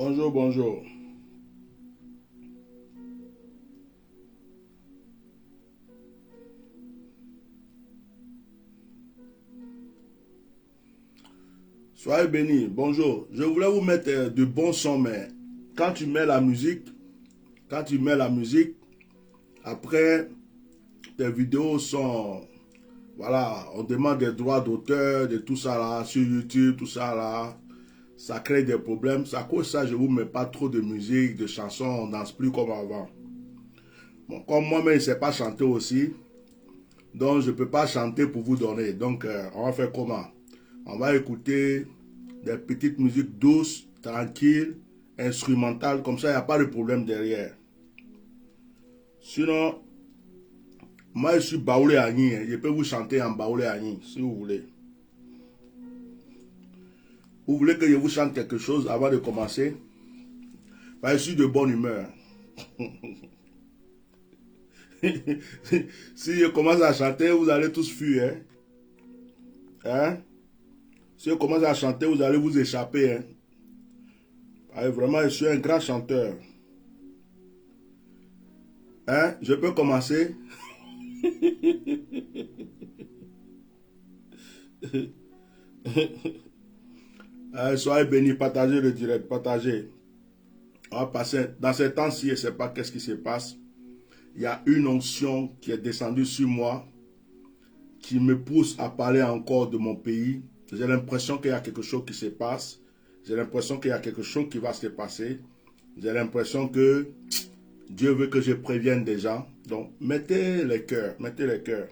Bonjour, bonjour. Soyez bénis. Bonjour. Je voulais vous mettre de bons sons, mais quand tu mets la musique, quand tu mets la musique, après, tes vidéos sont... Voilà, on demande des droits d'auteur, de tout ça là, sur YouTube, tout ça là. Ça crée des problèmes. C'est à cause de ça, je ne vous mets pas trop de musique, de chansons, on ne danse plus comme avant. Bon, comme moi-même, je ne sais pas chanter aussi, donc je ne peux pas chanter pour vous donner. Donc, on va faire comment? On va écouter des petites musiques douces, tranquilles, instrumentales, comme ça il n'y a pas de problème derrière. Sinon, moi je suis Baoulé Agni, je peux vous chanter en Baoulé Agni si vous voulez. Vous voulez que je vous chante quelque chose avant de commencer? Je suis de bonne humeur. Si je commence à chanter, vous allez tous fuir. Hein? Si je commence à chanter, vous allez vous échapper. Hein? Vraiment, je suis un grand chanteur. Hein? Je peux commencer? Soyez bénis, partagez le direct, partagez. On va passer, dans ces temps-ci, je ne sais pas qu'est-ce qui se passe. Il y a une onction qui est descendue sur moi, qui me pousse à parler encore de mon pays. J'ai l'impression qu'il y a quelque chose qui se passe. J'ai l'impression qu'il y a quelque chose qui va se passer. J'ai l'impression que Dieu veut que je prévienne des gens. Donc, mettez les cœurs, mettez les cœurs.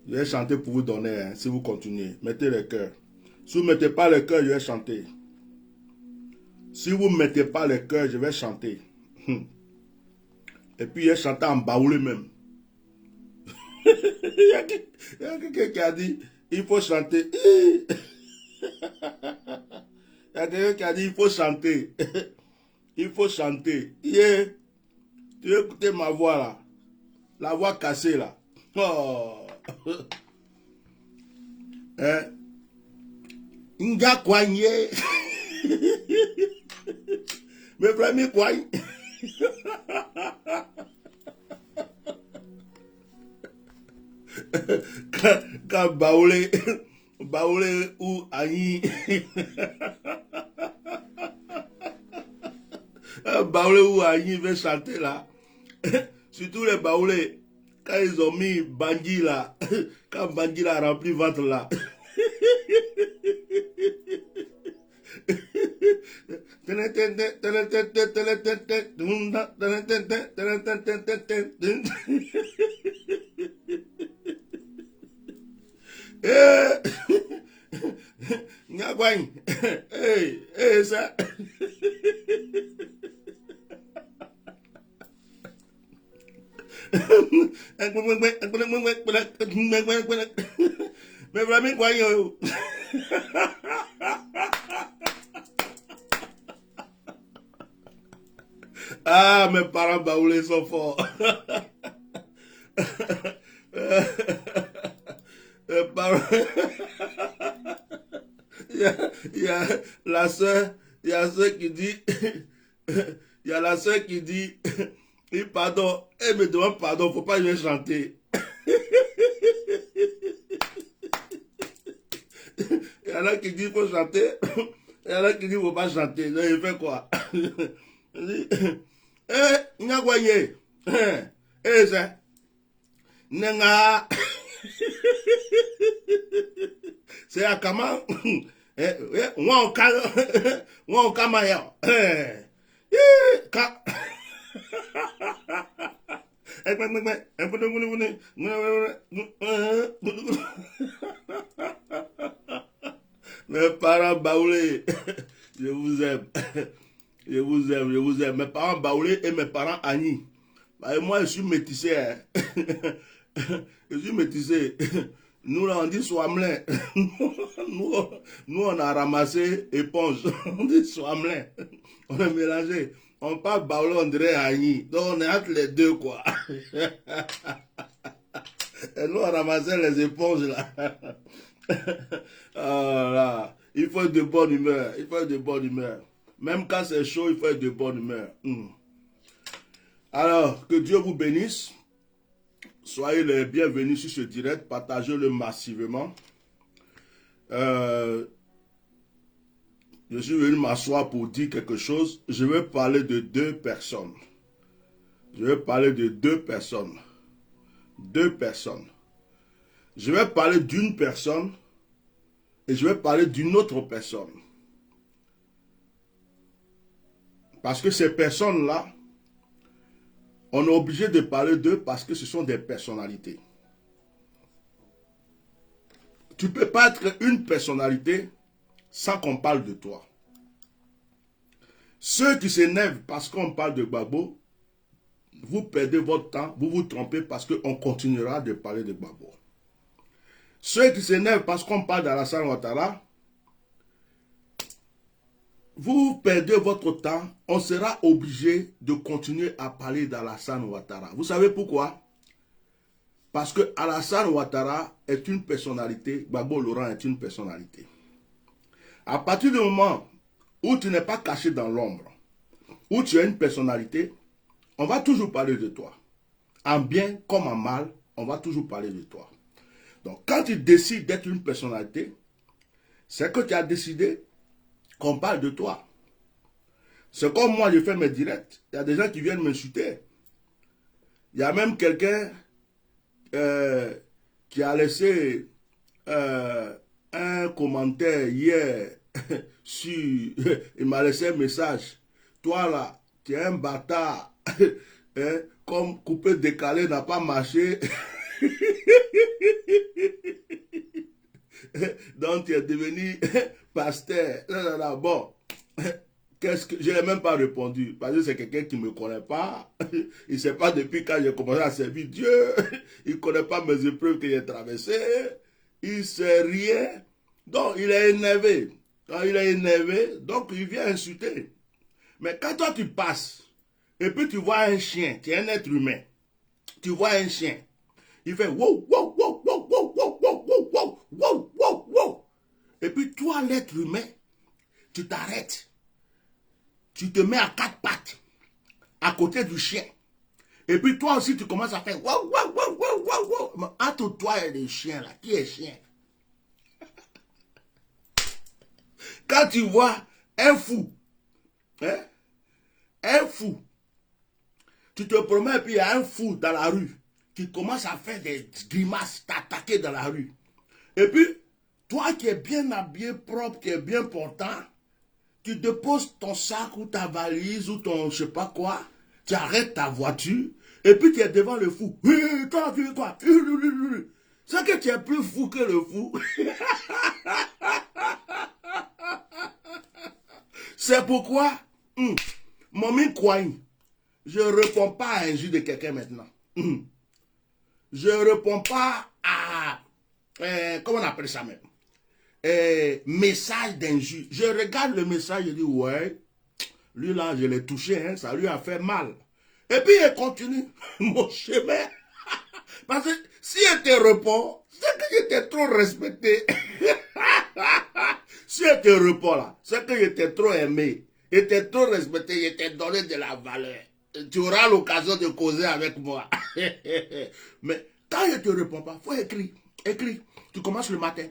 Je vais chanter pour vous donner, hein, si vous continuez. Mettez les cœurs. Si vous ne mettez pas les cœurs, je vais chanter. Si vous ne mettez pas les cœurs, je vais chanter. Et puis, je vais chanter en baoulé même. Il y a quelqu'un qui a dit, il faut chanter. Il y a quelqu'un qui a dit, il faut chanter. Il faut chanter. Yeah. Tu veux écouter ma voix là? La voix cassée là. Oh. Hein? Nga kwanye. Mais vraiment kwanye. Quand Baoulé ou Agni. Baoulé ou Agni veut chanter là. Surtout les Baoulés, quand ils ont mis Bangui là, quand Bangui a rempli ventre là. Nyagwany, hey, ça. Mais vraiment, quoi, yo. Ah, mes parents baoulés sont forts. Mes parents... il y a la soeur, il y a la soeur qui dit, il y a la soeur qui dit, pardon, elle me demande pardon, faut pas que je chanter. Il y en a qui disent qu'il faut chanter, il y en a qui disent qu'il ne faut pas chanter. Donc il fait quoi? Il dit, Nyagwanye, ça, Nenga, c'est à comment? Wan kama ya. Mes parents baoulés, je vous aime. Je vous aime, je vous aime. Mes parents baoulés et mes parents Agni. Bah, moi, je suis métissé. Hein. Je suis métissé. Nous, là, on dit Swamelin. Nous, on a ramassé éponge. On dit Swamelin. On a mélangé. On parle baoulé, on dirait Agni. Donc, on est entre les deux, quoi. Et nous, on ramassait les éponges, là. Oh, là. Il faut être de bonne humeur. Il faut être de bonne humeur. Même quand c'est chaud, il faut être de bonne humeur. Alors, que Dieu vous bénisse. Soyez les bienvenus sur ce direct. Partagez-le massivement. Je suis venu m'asseoir pour dire quelque chose. Je vais parler de deux personnes. Je vais parler de deux personnes. Deux personnes. Je vais parler d'une personne et je vais parler d'une autre personne. Parce que ces personnes-là, on est obligé de parler d'eux parce que ce sont des personnalités. Tu ne peux pas être une personnalité sans qu'on parle de toi. Ceux qui s'énervent parce qu'on parle de Gbagbo, vous perdez votre temps, vous vous trompez parce qu'on continuera de parler de Gbagbo. Ceux qui s'énervent parce qu'on parle d'Alassane Ouattara, vous perdez votre temps, on sera obligé de continuer à parler d'Alassane Ouattara. Vous savez pourquoi? Parce que Alassane Ouattara est une personnalité, Gbagbo Laurent est une personnalité. À partir du moment où tu n'es pas caché dans l'ombre, où tu as une personnalité, on va toujours parler de toi. En bien comme en mal, on va toujours parler de toi. Donc quand tu décides d'être une personnalité, c'est que tu as décidé qu'on parle de toi. C'est comme moi, je fais mes directs. Il y a des gens qui viennent m'insulter. Il y a même quelqu'un qui a laissé un commentaire hier sur... Il m'a laissé un message. Toi là, tu es un bâtard. Hein, comme coupé décalé n'a pas marché. Donc tu es devenu pasteur. Bon, qu'est-ce que je n'ai même pas répondu parce que c'est quelqu'un qui ne me connaît pas. Il ne sait pas depuis quand j'ai commencé à servir Dieu. Il ne connaît pas mes épreuves que j'ai traversées. Il ne sait rien. Donc il est énervé. Quand il est énervé, donc il vient insulter. Mais quand toi tu passes et puis tu vois un chien, tu es un être humain, tu vois un chien, il fait wow, wow, wow, wow, wow, wow, wow, wow, wow, wow, wow, wow. Et puis toi, l'être humain, tu t'arrêtes. Tu te mets à quatre pattes, à côté du chien. Et puis toi aussi, tu commences à faire wow, wow, wow, wow, wow, wow. Mais entre toi et le chien, là, qui est chien? Quand tu vois un fou, hein, un fou, tu te promets et puis il y a un fou dans la rue qui commence à faire des grimaces, t'attaquer dans la rue. Et puis, toi qui es bien habillé, propre, qui est bien portant, tu déposes ton sac ou ta valise ou ton je sais pas quoi, tu arrêtes ta voiture et puis tu es devant le fou. Toi, tu fais quoi? C'est que tu es plus fou que le fou. C'est pourquoi, Momin Kouaï, je ne réponds pas à un jus de quelqu'un maintenant. Je ne réponds pas à, comment on appelle ça même? Message d'injure. Je regarde le message, je dis, ouais, lui là, je l'ai touché, hein, ça lui a fait mal. Et puis il continue mon chemin. Parce que si elle te répond, c'est que j'étais trop respecté. Si elle te répond là, c'est que j'étais trop aimé. J'étais trop respecté, j'étais donné de la valeur. Tu auras l'occasion de causer avec moi. Mais quand je ne te réponds pas, il faut écrire. Écris. Tu commences le matin.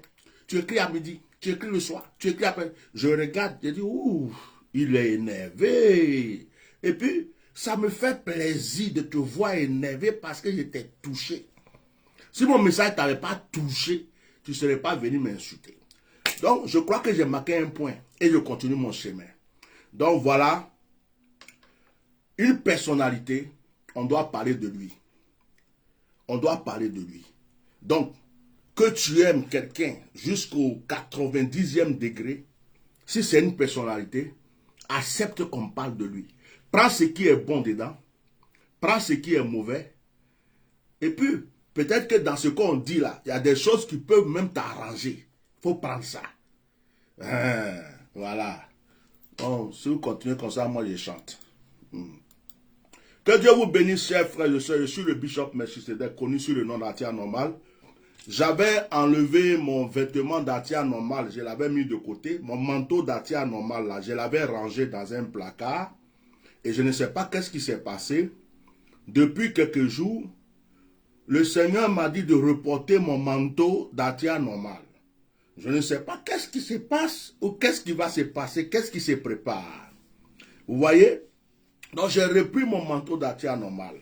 Tu écris à midi, tu écris le soir, tu écris après. Je regarde, je dis, ouh, il est énervé. Et puis, ça me fait plaisir de te voir énervé parce que je t'ai touché. Si mon message ne t'avait pas touché, tu ne serais pas venu m'insulter. Donc, je crois que j'ai marqué un point et je continue mon chemin. Donc, voilà, une personnalité, on doit parler de lui. On doit parler de lui. Donc, que tu aimes quelqu'un jusqu'au 90e degré, si c'est une personnalité, accepte qu'on parle de lui. Prends ce qui est bon dedans, prends ce qui est mauvais, et puis peut-être que dans ce qu'on dit là, il y a des choses qui peuvent même t'arranger. Il faut prendre ça. Voilà. Bon, si vous continuez comme ça, moi je chante. Que Dieu vous bénisse, chers frères et sœurs. Je suis le bishop Melchisedec, connu sous le nom d'Atia Normal. J'avais enlevé mon vêtement d'Atia normal, je l'avais mis de côté. Mon manteau d'Atia normal, là, je l'avais rangé dans un placard. Et je ne sais pas qu'est-ce qui s'est passé. Depuis quelques jours, le Seigneur m'a dit de reporter mon manteau d'Atia normal. Je ne sais pas qu'est-ce qui se passe ou qu'est-ce qui va se passer, qu'est-ce qui se prépare. Vous voyez? Donc j'ai repris mon manteau d'Atia normal.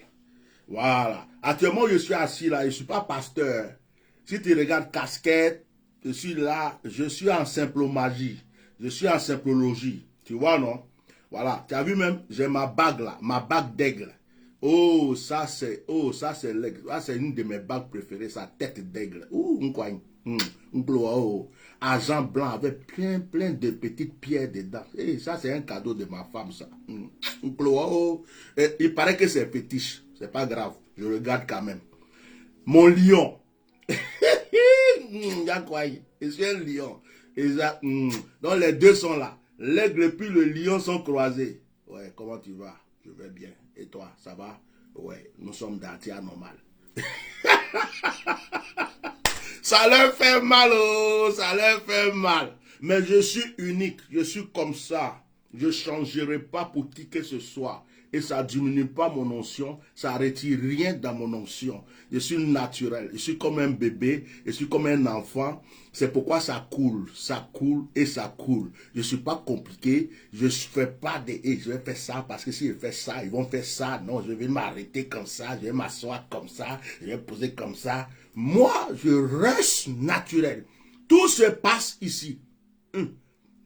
Voilà. Actuellement, je suis assis là, je ne suis pas pasteur. Si tu regardes casquette, je suis là, je suis en symplomagie. Je suis en symplologie. Tu vois, non? Voilà. Tu as vu même, j'ai ma bague là, ma bague d'aigle. Ça c'est l'aigle. Ça c'est une de mes bagues préférées, sa tête d'aigle. Argent blanc avec plein de petites pierres dedans. Ça c'est un cadeau de ma femme, ça. Il paraît que c'est fétiche. C'est pas grave. Je regarde quand même. Mon lion. Je suis un lion. Donc les deux sont là. L'aigle et puis le lion sont croisés. Ouais, comment tu vas? Je vais bien. Et toi, ça va? Ouais, nous sommes d'Atia normal. Ça leur fait mal, oh, ça leur fait mal. Mais je suis unique, je suis comme ça. Je ne changerai pas pour qui que ce soit. Et ça ne diminue pas mon onction, ça ne retire rien dans mon onction. Je suis naturel, je suis comme un bébé, je suis comme un enfant. C'est pourquoi ça coule et ça coule. Je ne suis pas compliqué, je ne fais pas de je vais faire ça parce que si je fais ça, ils vont faire ça. Non, je vais m'arrêter comme ça, je vais m'asseoir comme ça, je vais poser comme ça. Moi, je reste naturel. Tout se passe ici.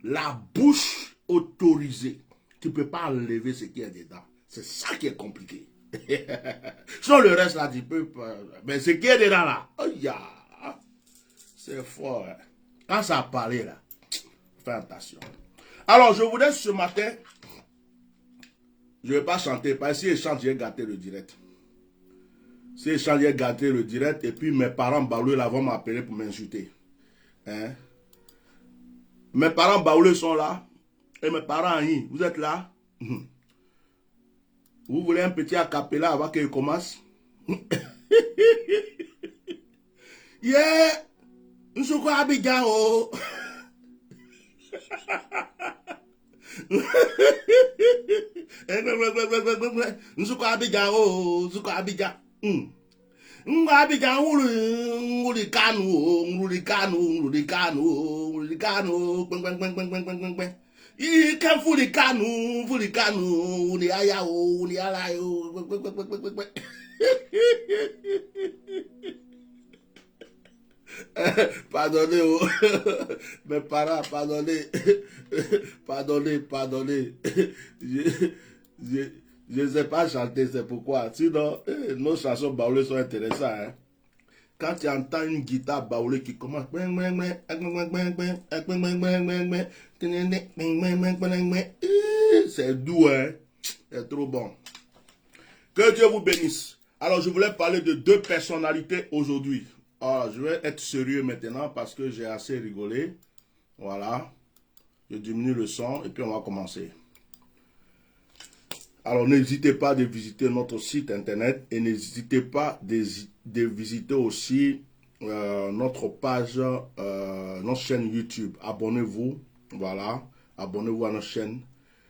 La bouche autorisée. Tu ne peux pas enlever ce qui est dedans. C'est ça qui est compliqué. Sinon le reste là, tu peux pas. Mais ce qui est dedans là, oh yeah, c'est fort. Hein. Quand ça a parlé là, fais attention. Alors je voudrais ce matin, je ne vais pas chanter, parce que si je chante, j'ai gâté le direct. Si je chante, j'ai gâté le direct, et puis mes parents baoulés là vont m'appeler pour m'insulter. Hein? Mes parents baoulés sont là, et mes parents, vous êtes là? Vous voulez un petit acapella avant qu'il commence? Yeah! Nsukwa Abidjan o. Nsukwa Abidjan o. Nsukwa Abidjan. Ngwa Abidjan nguli Kanu o. Nguli Kanu. Kwen. Ike fuli Kanu. Uni aya o. Uni ala o. Pardonnez, oh. Mes parents, pardonnez. Pardonnez. Je ne sais pas chanter, c'est pourquoi. Sinon, nos chansons baoulées sont intéressantes. Hein. Quand tu entends une guitare baoulée qui commence, c'est doux, hein. C'est trop bon. Que Dieu vous bénisse. Alors, je voulais parler de deux personnalités aujourd'hui. Alors, je vais être sérieux maintenant parce que j'ai assez rigolé. Voilà. Je diminue le son et puis on va commencer. Alors, n'hésitez pas de visiter notre site internet et n'hésitez pas de visiter aussi notre page, notre chaîne YouTube. Abonnez-vous. Voilà. Abonnez-vous à notre chaîne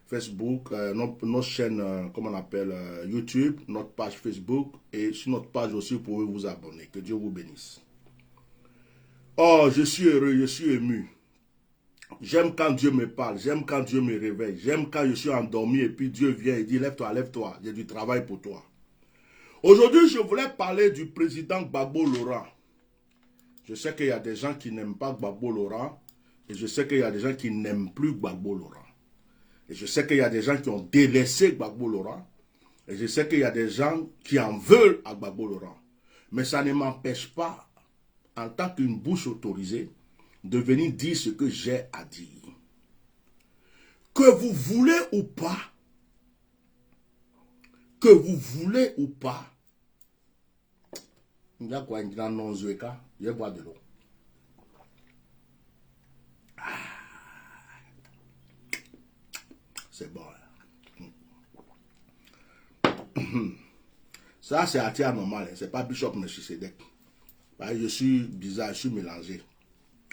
Facebook, notre chaîne, comment on appelle, YouTube, notre page Facebook et sur notre page aussi, vous pouvez vous abonner. Que Dieu vous bénisse. Oh, je suis heureux, je suis ému. J'aime quand Dieu me parle, j'aime quand Dieu me réveille, j'aime quand je suis endormi et puis Dieu vient et dit lève-toi, j'ai du travail pour toi. Aujourd'hui, je voulais parler du président Gbagbo Laurent. Je sais qu'il y a des gens qui n'aiment pas Gbagbo Laurent et je sais qu'il y a des gens qui n'aiment plus Gbagbo Laurent. Et je sais qu'il y a des gens qui ont délaissé Gbagbo Laurent et je sais qu'il y a des gens qui en veulent à Gbagbo Laurent. Mais ça ne m'empêche pas, en tant qu'une bouche autorisée, de venir dire ce que j'ai à dire. Que vous voulez ou pas, je vais boire de l'eau. C'est bon. Ça, c'est Atia normal, c'est pas Bishop Melchisedec. Bah, je suis bizarre, je suis mélangé.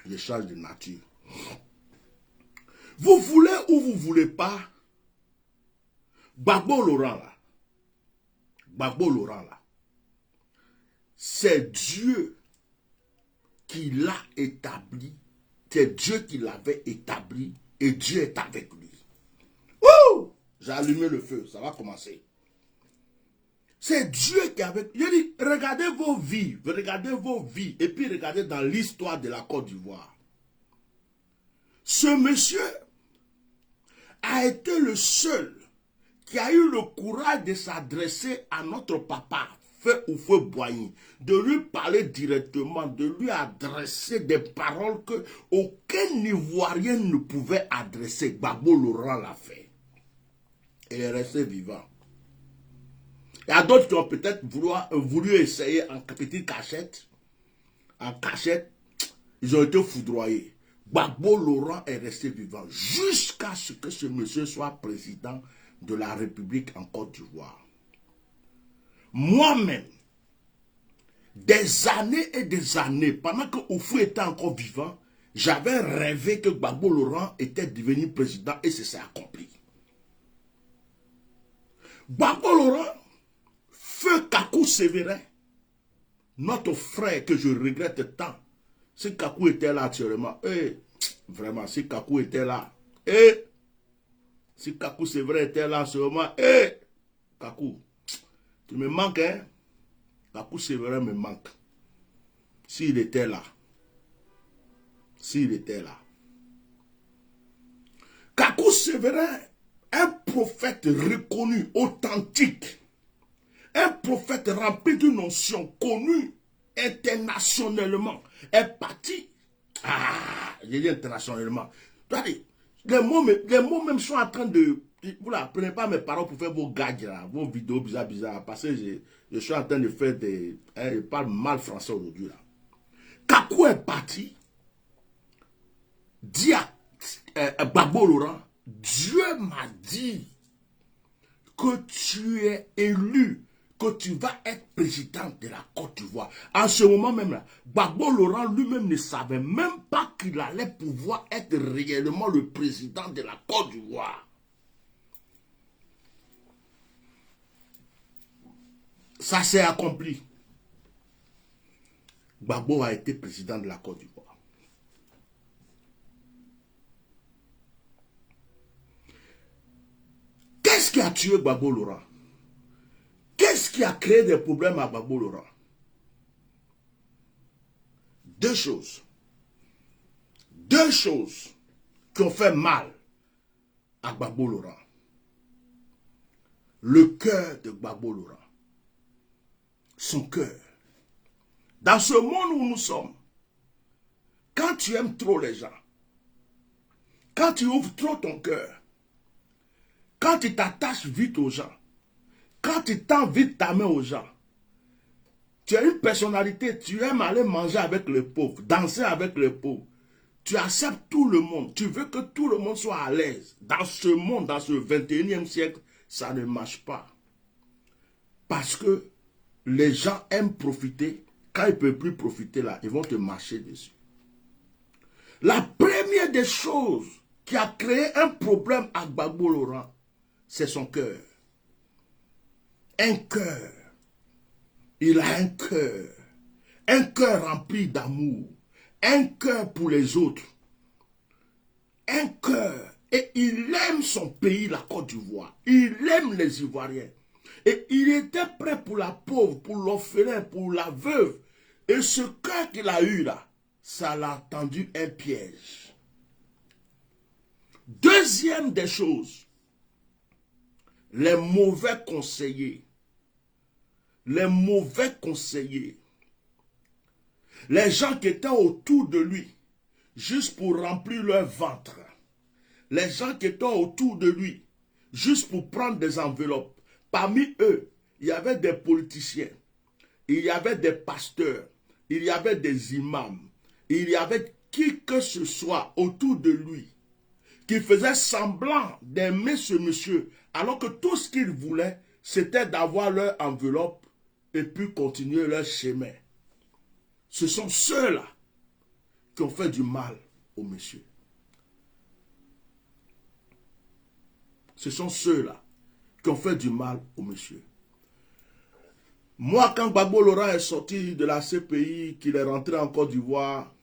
Je change de nature. Vous voulez ou vous voulez pas, Gbagbo Laurent là, Gbagbo Laurent là, c'est Dieu qui l'a établi, c'est Dieu qui l'avait établi et Dieu est avec lui. Ouh! J'ai allumé le feu, ça va commencer. C'est Dieu qui est avec lui. Je dis, regardez vos vies et puis regardez dans l'histoire de la Côte d'Ivoire. Ce monsieur a été le seul qui a eu le courage de s'adresser à notre papa, Feu Houphouët-Boigny, de lui parler directement, de lui adresser des paroles que aucun Ivoirien ne pouvait adresser. Gbagbo Laurent l'a fait. Il est resté vivant. Il y a d'autres qui ont peut-être voulu essayer en petite cachette. En cachette, ils ont été foudroyés. Gbagbo Laurent est resté vivant jusqu'à ce que ce monsieur soit président de la République en Côte d'Ivoire. Moi-même, des années et des années, pendant que Oufou était encore vivant, j'avais rêvé que Gbagbo Laurent était devenu président et c'est accompli. Gbagbo Laurent, Feu Kakou Sévérin, notre frère que je regrette tant, si Kakou était là actuellement, vraiment, si Kakou était là, si Kakou Sévérin était là actuellement, Kakou, tu me manques, hein? Kakou Sévérin me manque. S'il était là. S'il était là. Kakou Sévérin, un prophète reconnu, authentique. Un prophète rempli d'une notion connue internationalement. Est parti. J'ai dit internationalement. Les mots même sont en train de... Vous ne prenez pas mes paroles pour faire vos gags, là, vos vidéos bizarres, parce que je suis en train de faire des... je parle mal français aujourd'hui. Kakou est parti, dit à Gbagbo Laurent, Dieu m'a dit que tu es élu, que tu vas être président de la Côte d'Ivoire. En ce moment même, là, Gbagbo Laurent lui-même ne savait même pas qu'il allait pouvoir être réellement le président de la Côte d'Ivoire. Ça s'est accompli. Gbagbo a été président de la Côte d'Ivoire. Qu'est-ce qui a tué Gbagbo Laurent? Qu'est-ce qui a créé des problèmes à Gbagbo Laurent? Deux choses. Deux choses qui ont fait mal à Gbagbo Laurent. Le cœur de Gbagbo Laurent. Son cœur. Dans ce monde où nous sommes, quand tu aimes trop les gens, quand tu ouvres trop ton cœur, quand tu t'attaches vite aux gens, quand tu tends vite ta main aux gens, tu as une personnalité, tu aimes aller manger avec les pauvres, danser avec les pauvres, tu acceptes tout le monde, tu veux que tout le monde soit à l'aise. Dans ce monde, dans ce 21e siècle, ça ne marche pas. Parce que les gens aiment profiter. Quand ils ne peuvent plus profiter là, ils vont te marcher dessus. La première des choses qui a créé un problème à Gbagbo Laurent, c'est son cœur. Un cœur. Il a un cœur. Un cœur rempli d'amour. Un cœur pour les autres. Un cœur. Et il aime son pays, la Côte d'Ivoire. Il aime les Ivoiriens. Et il était prêt pour la pauvre, pour l'orphelin, pour la veuve. Et ce cœur qu'il a eu là, ça l'a tendu un piège. Deuxième des choses, les mauvais conseillers. Les mauvais conseillers. Les gens qui étaient autour de lui, juste pour remplir leur ventre. Les gens qui étaient autour de lui, juste pour prendre des enveloppes. Parmi eux, il y avait des politiciens, il y avait des pasteurs, il y avait des imams, il y avait qui que ce soit autour de lui qui faisait semblant d'aimer ce monsieur, alors que tout ce qu'il voulait, c'était d'avoir leur enveloppe et puis continuer leur chemin. Ce sont ceux-là qui ont fait du mal au monsieur. Ce sont ceux-là qui ont fait du mal au monsieur. Moi, quand Gbagbo Laurent est sorti de la CPI, qu'il est rentré en Côte d'Ivoire,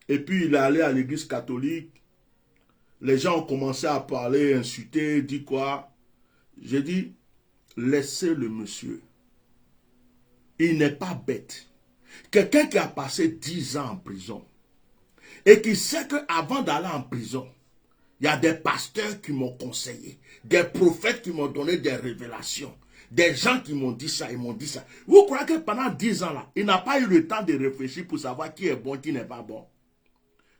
et puis il est allé à l'église catholique, les gens ont commencé à parler, insulter, dire quoi. J'ai dit, laissez le monsieur. Il n'est pas bête. Quelqu'un qui a passé 10 ans en prison et qui sait qu'avant d'aller en prison, il y a des pasteurs qui m'ont conseillé, des prophètes qui m'ont donné des révélations, des gens qui m'ont dit ça, ils m'ont dit ça. Vous croyez que pendant 10 ans là, il n'a pas eu le temps de réfléchir pour savoir qui est bon, qui n'est pas bon?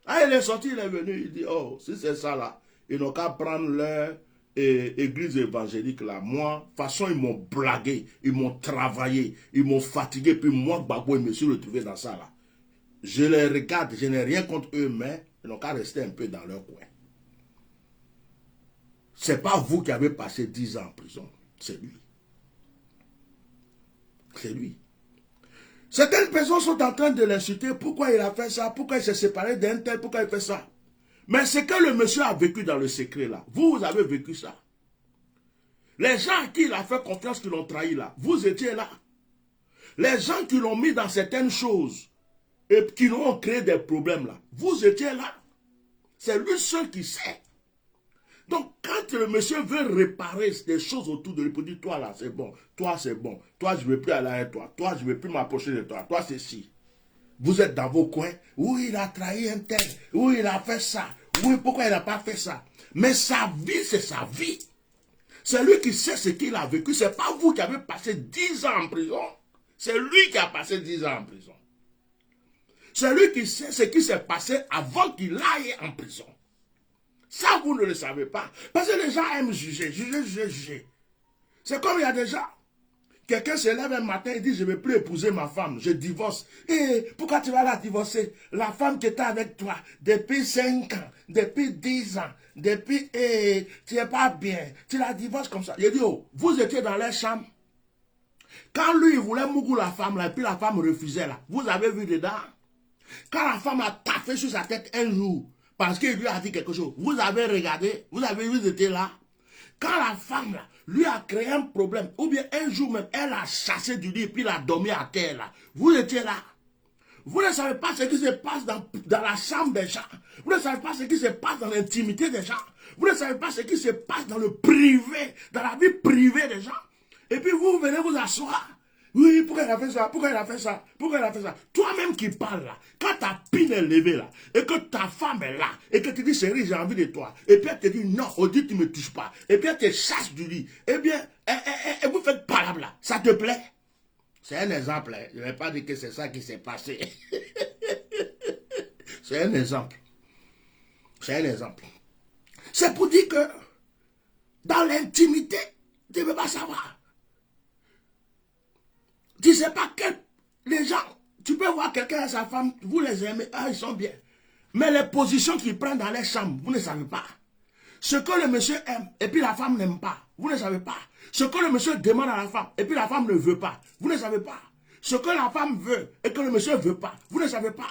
Ah, il est sorti, il est venu, il dit, oh, si c'est ça là, ils n'ont qu'à prendre leur église évangélique là. Moi, de toute façon, ils m'ont blagué, ils m'ont travaillé, ils m'ont fatigué, puis moi, Gbagbo, je me suis retrouvé dans ça là. Je les regarde, je n'ai rien contre eux, mais ils n'ont qu'à rester un peu dans leur coin. Ce n'est pas vous qui avez passé 10 ans en prison, c'est lui. C'est lui. Certaines personnes sont en train de l'insulter. Pourquoi il a fait ça? Pourquoi il s'est séparé d'un tel? Pourquoi il fait ça? Mais c'est que le monsieur a vécu dans le secret là. Vous avez vécu ça. Les gens à qui il a fait confiance, qui l'ont trahi là, vous étiez là. Les gens qui l'ont mis dans certaines choses et qui l'ont créé des problèmes là, vous étiez là. C'est lui seul qui sait. Donc, quand le monsieur veut réparer des choses autour de lui, pour dire, toi là, c'est bon, toi c'est bon, toi je ne veux plus aller avec toi, toi je ne veux plus m'approcher de toi, toi c'est ci. Vous êtes dans vos coins, oui, il a trahi un tel, oui, il a fait ça, oui, pourquoi il n'a pas fait ça. Mais sa vie, c'est sa vie. C'est lui qui sait ce qu'il a vécu, c'est pas vous qui avez passé 10 ans en prison, c'est lui qui a passé 10 ans en prison. C'est lui qui sait ce qui s'est passé avant qu'il aille en prison. Ça, vous ne le savez pas. Parce que les gens aiment juger, juger. C'est comme il y a des gens. Quelqu'un se lève un matin et dit, je ne vais plus épouser ma femme, je divorce. Et pourquoi tu vas la divorcer? La femme qui était avec toi depuis 5 ans, depuis 10 ans, depuis, tu n'es pas bien, tu la divorces comme ça. Il dit, oh, vous étiez dans les chambres. Quand lui, il voulait mourir la femme, là, et puis la femme refusait, là, vous avez vu dedans? Quand la femme a taffé sur sa tête un jour, parce qu'il lui a dit quelque chose, vous avez regardé, vous avez vu, vous étiez là. Quand la femme là, lui a créé un problème, ou bien un jour même, elle a chassé du lit et puis elle a dormi à terre là, vous étiez là. Vous ne savez pas ce qui se passe dans la chambre des gens. Vous ne savez pas ce qui se passe dans l'intimité des gens. Vous ne savez pas ce qui se passe dans le privé, dans la vie privée des gens. Et puis vous venez vous asseoir. Oui, pourquoi il a fait ça? Pourquoi il a fait ça? Pourquoi il a fait ça? Toi-même qui parles là, quand ta pine est levée là, et que ta femme est là, et que tu dis, chérie, j'ai envie de toi, et puis elle te dit, non, on dit, tu ne me touches pas, et puis elle te chasse du lit, eh bien, et vous faites palabre là, ça te plaît? C'est un exemple, hein. Je ne vais pas dire que c'est ça qui s'est passé. C'est un exemple. C'est un exemple. C'est pour dire que, dans l'intimité, tu ne veux pas savoir. Tu ne sais pas que les gens, tu peux voir quelqu'un et sa femme, vous les aimez, ah, ils sont bien. Mais les positions qu'ils prennent dans les chambres, vous ne savez pas. Ce que le monsieur aime, et puis la femme n'aime pas, vous ne savez pas. Ce que le monsieur demande à la femme, et puis la femme ne veut pas, vous ne savez pas. Ce que la femme veut, et que le monsieur ne veut pas, vous ne savez pas.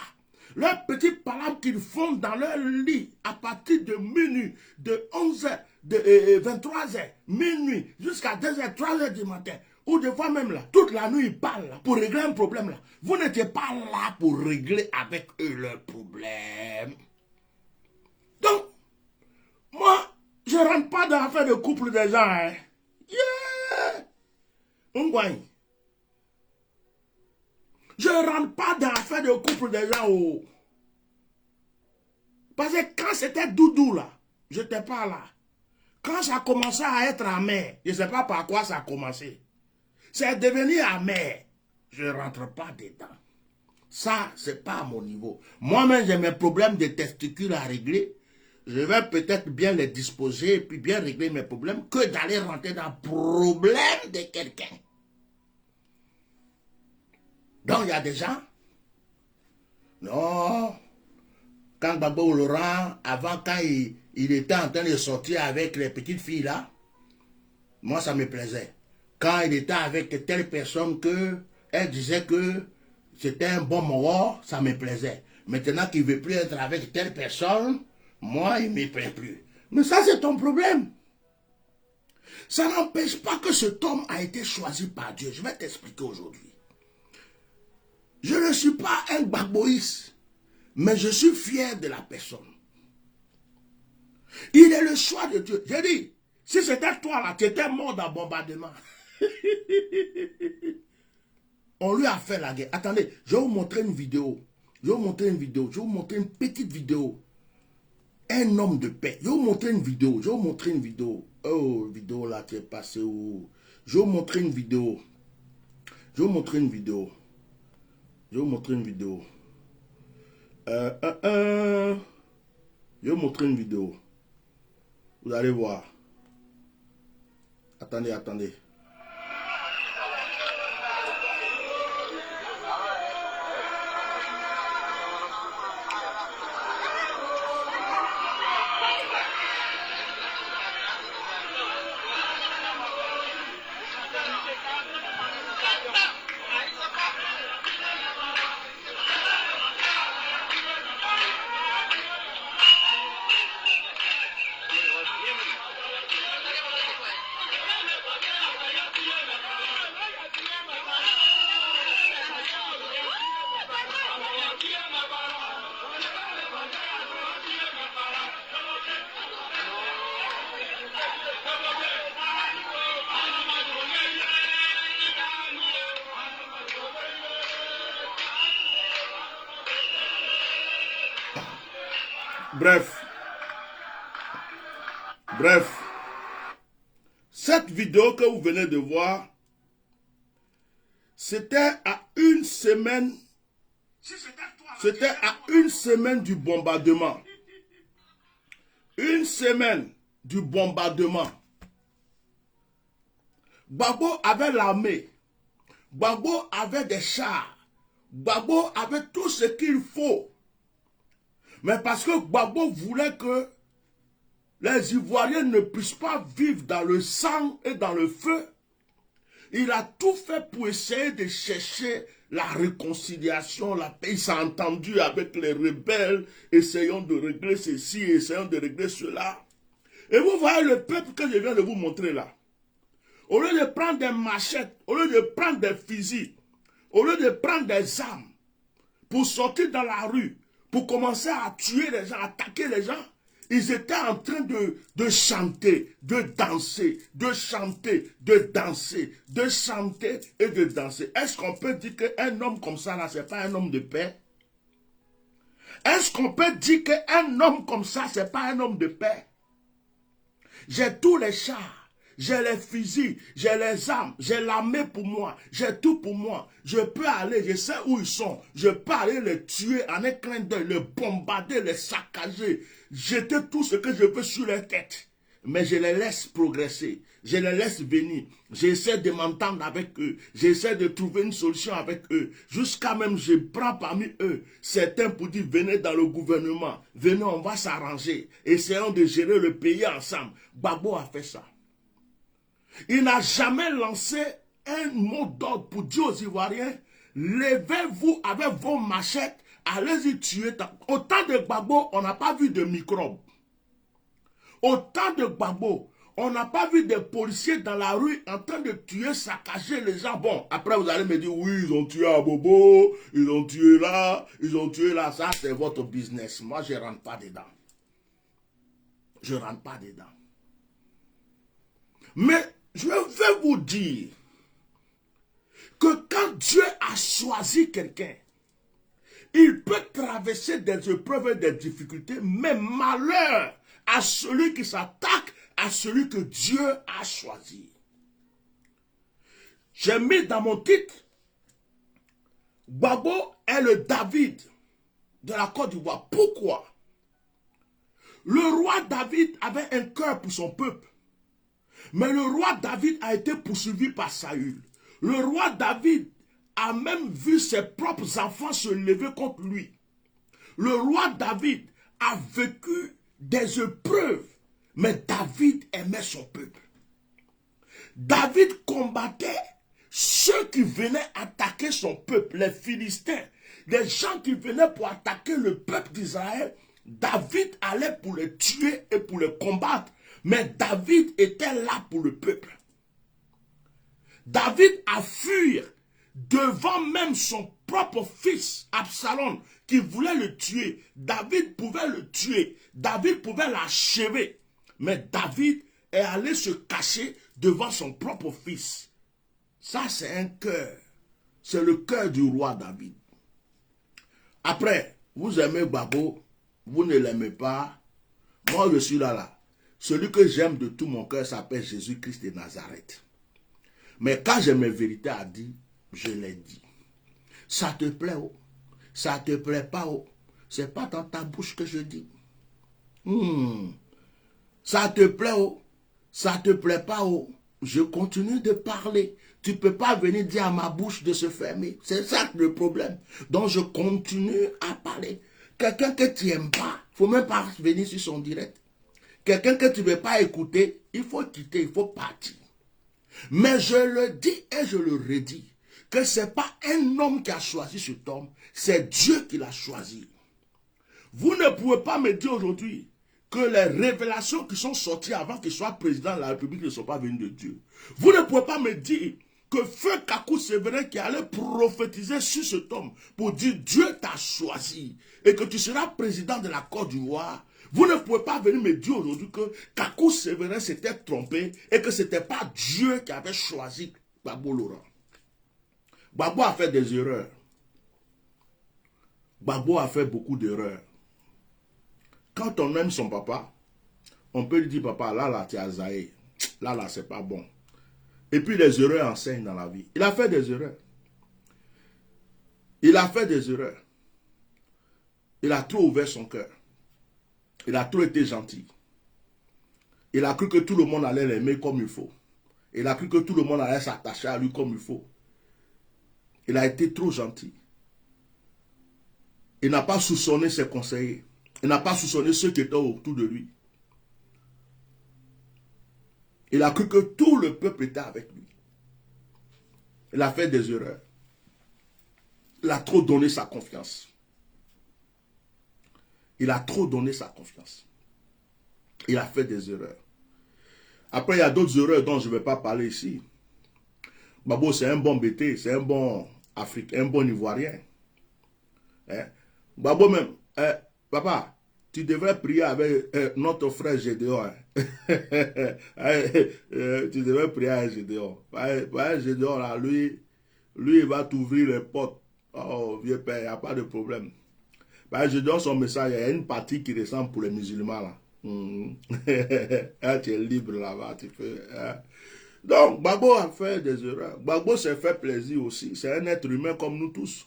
Leurs petites palabres qu'ils font dans leur lit, à partir de minuit, de 11h, de 23h, minuit, jusqu'à 2h, 3h du matin, ou des fois même là, toute la nuit, ils parlent là, pour régler un problème là. Vous n'étiez pas là pour régler avec eux leurs problèmes. Donc, moi, je ne rentre pas dans l'affaire de couple des gens. Hein. Yeah! Je ne rentre pas dans l'affaire de couple des gens. Oh. Parce que quand c'était doudou là, je n'étais pas là. Quand ça commençait à être amer, je ne sais pas par quoi ça a commencé. C'est devenu amer. Je ne rentre pas dedans. Ça, ce n'est pas à mon niveau. Moi-même, j'ai mes problèmes de testicules à régler. Je vais peut-être bien les disposer et puis bien régler mes problèmes que d'aller rentrer dans le problème de quelqu'un. Donc, il y a des gens. Non. Quand Gbagbo Laurent, avant, quand il était en train de sortir avec les petites filles là, moi, ça me plaisait. Quand il était avec telle personne que elle disait que c'était un bon moment, ça me plaisait. Maintenant qu'il ne veut plus être avec telle personne, moi, il ne me plaît plus. Mais ça, c'est ton problème. Ça n'empêche pas que cet homme a été choisi par Dieu. Je vais t'expliquer aujourd'hui. Je ne suis pas un gbagboïste, mais je suis fier de la personne. Il est le choix de Dieu. J'ai dit, si c'était toi là, tu étais mort dans le bombardement. On lui a fait la guerre. Attendez, je vais vous montrer une vidéo. Je vais vous montrer une vidéo. Je vais vous montrer une petite vidéo. Un homme de paix. Je vais vous montrer une vidéo. Je vais vous montrer une vidéo. Oh, vidéo là, tu es passé où? Je vais vous montrer une vidéo. Je vais vous montrer une vidéo. Je vais vous montrer une vidéo. Je vais vous montrer une vidéo. Vous allez voir. Attendez, attendez. Bref, cette vidéo que vous venez de voir, c'était à une semaine, du bombardement. Une semaine du bombardement. Gbagbo avait l'armée. Gbagbo avait des chars. Gbagbo avait tout ce qu'il faut. Mais parce que Gbagbo voulait que les Ivoiriens ne puissent pas vivre dans le sang et dans le feu, il a tout fait pour essayer de chercher la réconciliation, la paix. Il s'est entendu avec les rebelles, essayons de régler ceci, essayons de régler cela. Et vous voyez le peuple que je viens de vous montrer là. Au lieu de prendre des machettes, au lieu de prendre des fusils, au lieu de prendre des armes, pour sortir dans la rue, pour commencer à tuer les gens, attaquer les gens, ils étaient en train de chanter, de danser, de chanter, de danser, de chanter et de danser. Est-ce qu'on peut dire qu'un homme comme ça, là, c'est pas un homme de paix? Est-ce qu'on peut dire qu'un homme comme ça, c'est pas un homme de paix? J'ai tous les chars. J'ai les fusils, j'ai les armes, j'ai l'armée pour moi, j'ai tout pour moi. Je peux aller, je sais où ils sont. Je peux aller les tuer en un clin d'œil, les bombarder, les saccager, jeter tout ce que je peux sur leur tête. Mais je les laisse progresser, je les laisse venir. J'essaie de m'entendre avec eux, j'essaie de trouver une solution avec eux. Jusqu'à même, je prends parmi eux certains pour dire, venez dans le gouvernement, venez, on va s'arranger. Essayons de gérer le pays ensemble. Gbagbo a fait ça. Il n'a jamais lancé un mot d'ordre pour dire aux Ivoiriens, levez-vous avec vos machettes, allez-y tuer. Au temps de Gbagbo, on n'a pas vu de microbes. Au temps de Gbagbo, on n'a pas vu des policiers dans la rue en train de tuer, saccager les gens. Bon, après vous allez me dire, oui, ils ont tué à Bobo, ils ont tué là, ils ont tué là. Ça, c'est votre business. Moi, je ne rentre pas dedans. Je ne rentre pas dedans. Mais je vais vous dire que quand Dieu a choisi quelqu'un, il peut traverser des épreuves et des difficultés, mais malheur à celui qui s'attaque à celui que Dieu a choisi. J'ai mis dans mon titre, Gbagbo est le David de la Côte d'Ivoire. Pourquoi? Le roi David avait un cœur pour son peuple. Mais le roi David a été poursuivi par Saül. Le roi David a même vu ses propres enfants se lever contre lui. Le roi David a vécu des épreuves, mais David aimait son peuple. David combattait ceux qui venaient attaquer son peuple, les Philistins, des gens qui venaient pour attaquer le peuple d'Israël, David allait pour les tuer et pour les combattre. Mais David était là pour le peuple. David a fui devant même son propre fils, Absalom, qui voulait le tuer. David pouvait le tuer. David pouvait l'achever. Mais David est allé se cacher devant son propre fils. Ça, c'est un cœur. C'est le cœur du roi David. Après, vous aimez Babo, vous ne l'aimez pas. Moi, je suis là. Celui que j'aime de tout mon cœur s'appelle Jésus-Christ de Nazareth. Mais quand j'ai mes vérités à dire, je les dis. Ça te plaît, oh? Ça te plaît pas, oh? C'est pas dans ta bouche que je dis. Ça te plaît, oh? Ça te plaît pas, oh? Je continue de parler. Tu ne peux pas venir dire à ma bouche de se fermer. C'est ça le problème. Donc je continue à parler. Quelqu'un que tu n'aimes pas, il ne faut même pas venir sur son direct. Quelqu'un que tu ne veux pas écouter, il faut quitter, il faut partir. Mais je le dis et je le redis, que ce n'est pas un homme qui a choisi cet homme, c'est Dieu qui l'a choisi. Vous ne pouvez pas me dire aujourd'hui que les révélations qui sont sorties avant qu'il soit président de la République ne sont pas venues de Dieu. Vous ne pouvez pas me dire que Feu Kakou Séverin qui allait prophétiser sur cet homme pour dire Dieu t'a choisi et que tu seras président de la Côte d'Ivoire. Vous ne pouvez pas venir me dire aujourd'hui que Kakou Séverin s'était trompé et que ce n'était pas Dieu qui avait choisi Gbagbo Laurent. Gbagbo a fait des erreurs. Gbagbo a fait beaucoup d'erreurs. Quand on aime son papa, on peut lui dire, papa, là, tu as zaï. Là, c'est pas bon. Et puis les erreurs enseignent dans la vie. Il a fait des erreurs. Il a fait des erreurs. Il a trop ouvert son cœur. Il a trop été gentil. Il a cru que tout le monde allait l'aimer comme il faut. Il a cru que tout le monde allait s'attacher à lui comme il faut. Il a été trop gentil. Il n'a pas soupçonné ses conseillers. Il n'a pas soupçonné ceux qui étaient autour de lui. Il a cru que tout le peuple était avec lui. Il a fait des erreurs. Il a trop donné sa confiance. Il a trop donné sa confiance. Il a fait des erreurs. Après, il y a d'autres erreurs dont je ne vais pas parler ici. Babo, c'est un bon BT, c'est un bon Africain, un bon Ivoirien. Hein? Babo même, papa, tu devrais prier avec notre frère Gédéon. Hein? Tu devrais prier avec Gédéon. Gédéon, là, lui, il va t'ouvrir les portes. Oh, vieux père, il n'y a pas de problème. Gédéon, son message, il y a une partie qui ressemble pour les musulmans. Là. Tu es libre là-bas, tu peux. Hein? Donc, Gbagbo a fait des erreurs. Gbagbo s'est fait plaisir aussi. C'est un être humain comme nous tous.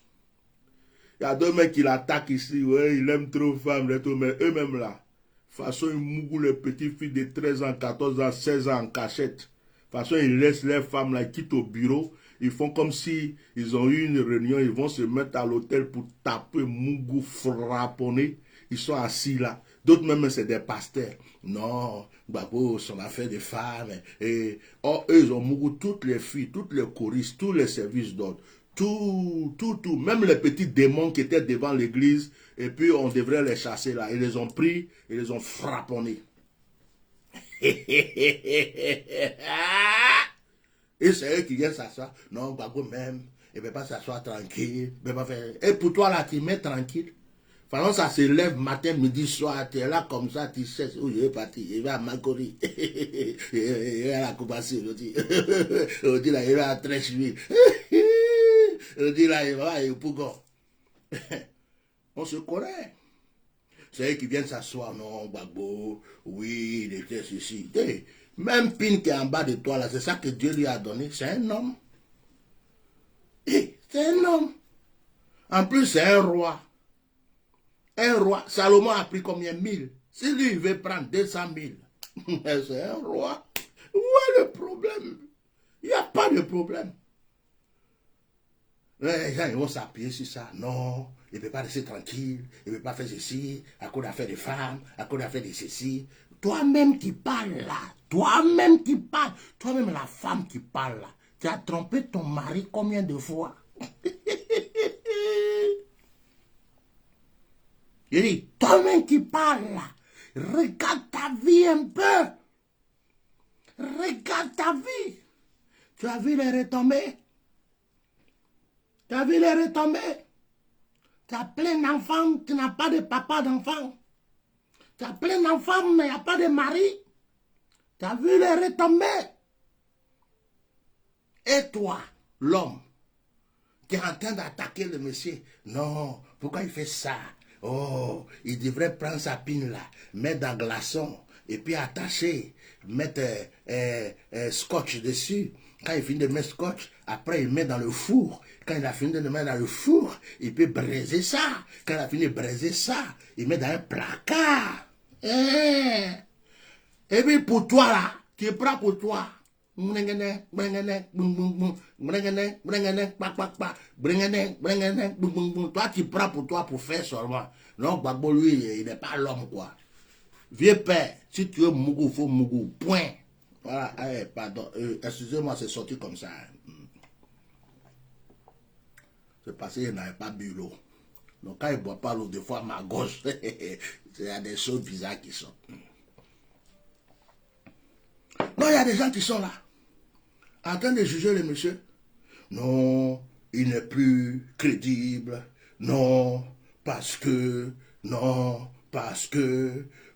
Il y a deux mecs qui l'attaquent ici. Ouais, il aime trop femmes, mais eux-mêmes là. De toute façon, ils mougouent les petites filles de 13 ans, 14 ans, 16 ans en cachette. De toute façon, ils laissent les femmes là, ils quittent au bureau. Ils font comme si ils ont eu une réunion. Ils vont se mettre à l'hôtel pour taper, mougou, frapponner. Ils sont assis là. D'autres même, c'est des pasteurs. Non, Gbagbo, son affaire de femmes. Et, eux, ils ont mougou toutes les filles, toutes les choristes, tous les services d'ordre. Tout. Même les petits démons qui étaient devant l'église. Et puis, on devrait les chasser là. Ils les ont pris, ils les ont frapponnés. Et c'est eux qui viennent s'asseoir. Non, Gbagbo même, il ne peut pas s'asseoir tranquille. Il peut pas faire... Et pour toi là, tu mets tranquille. Enfin, ça se lève matin, midi, soir, tu es là comme ça, tu sais où il est parti. Il va à Makori. Il va à la Koubassi, on dit là, il va à Trècheville. On dit là, il va à Yopougon. On se connaît. C'est eux qui viennent s'asseoir. Non, Gbagbo, oui, il était ceci. Même Pin qui est en bas de toi, là, c'est ça que Dieu lui a donné. C'est un homme. C'est un homme. En plus, c'est un roi. Un roi. Salomon a pris combien? 1000. Si lui, il veut prendre 200 000. C'est un roi. Où est le problème? Il n'y a pas de problème. Les gens, ils vont s'appuyer sur ça. Non, il ne peut pas rester tranquille. Il ne peut pas faire ceci. À cause d'affaires de femmes. À cause d'affaires de ceci. Toi-même qui parles là. Toi-même qui parles. Toi-même la femme qui parle là. Tu as trompé ton mari combien de fois? Il dit, toi-même qui parles là, regarde ta vie un peu. Regarde ta vie. Tu as vu les retombées? Tu as vu les retombées? Tu as plein d'enfants, tu n'as pas de papa d'enfants. Tu as plein d'enfants, mais il n'y a pas de mari. Tu as vu les retombées? Et toi, l'homme, tu es en train d'attaquer le monsieur. Non, pourquoi il fait ça? Oh, il devrait prendre sa pine là, mettre dans le glaçon, et puis attacher, mettre scotch dessus. Quand il finit de mettre scotch, après il met dans le four. Quand il a fini de le mettre dans le four, il peut briser ça. Quand il a fini de briser ça, il met dans un placard. Et puis pour toi là, tu prends pour toi. Toi tu prends pour toi pour faire seulement. Non, Gbagbo lui, il n'est pas l'homme quoi. Vieux père, si tu veux Mougou, il faut Mougou. Point. Voilà, pardon, excusez-moi, c'est sorti comme ça. C'est parce qu'il n'avait pas bu l'eau. Donc quand il ne boit pas l'eau, des fois à ma gauche, il y a des choses bizarres qui sont. Non, il y a des gens qui sont là, en train de juger le monsieur. Non, il n'est plus crédible. Non, parce que,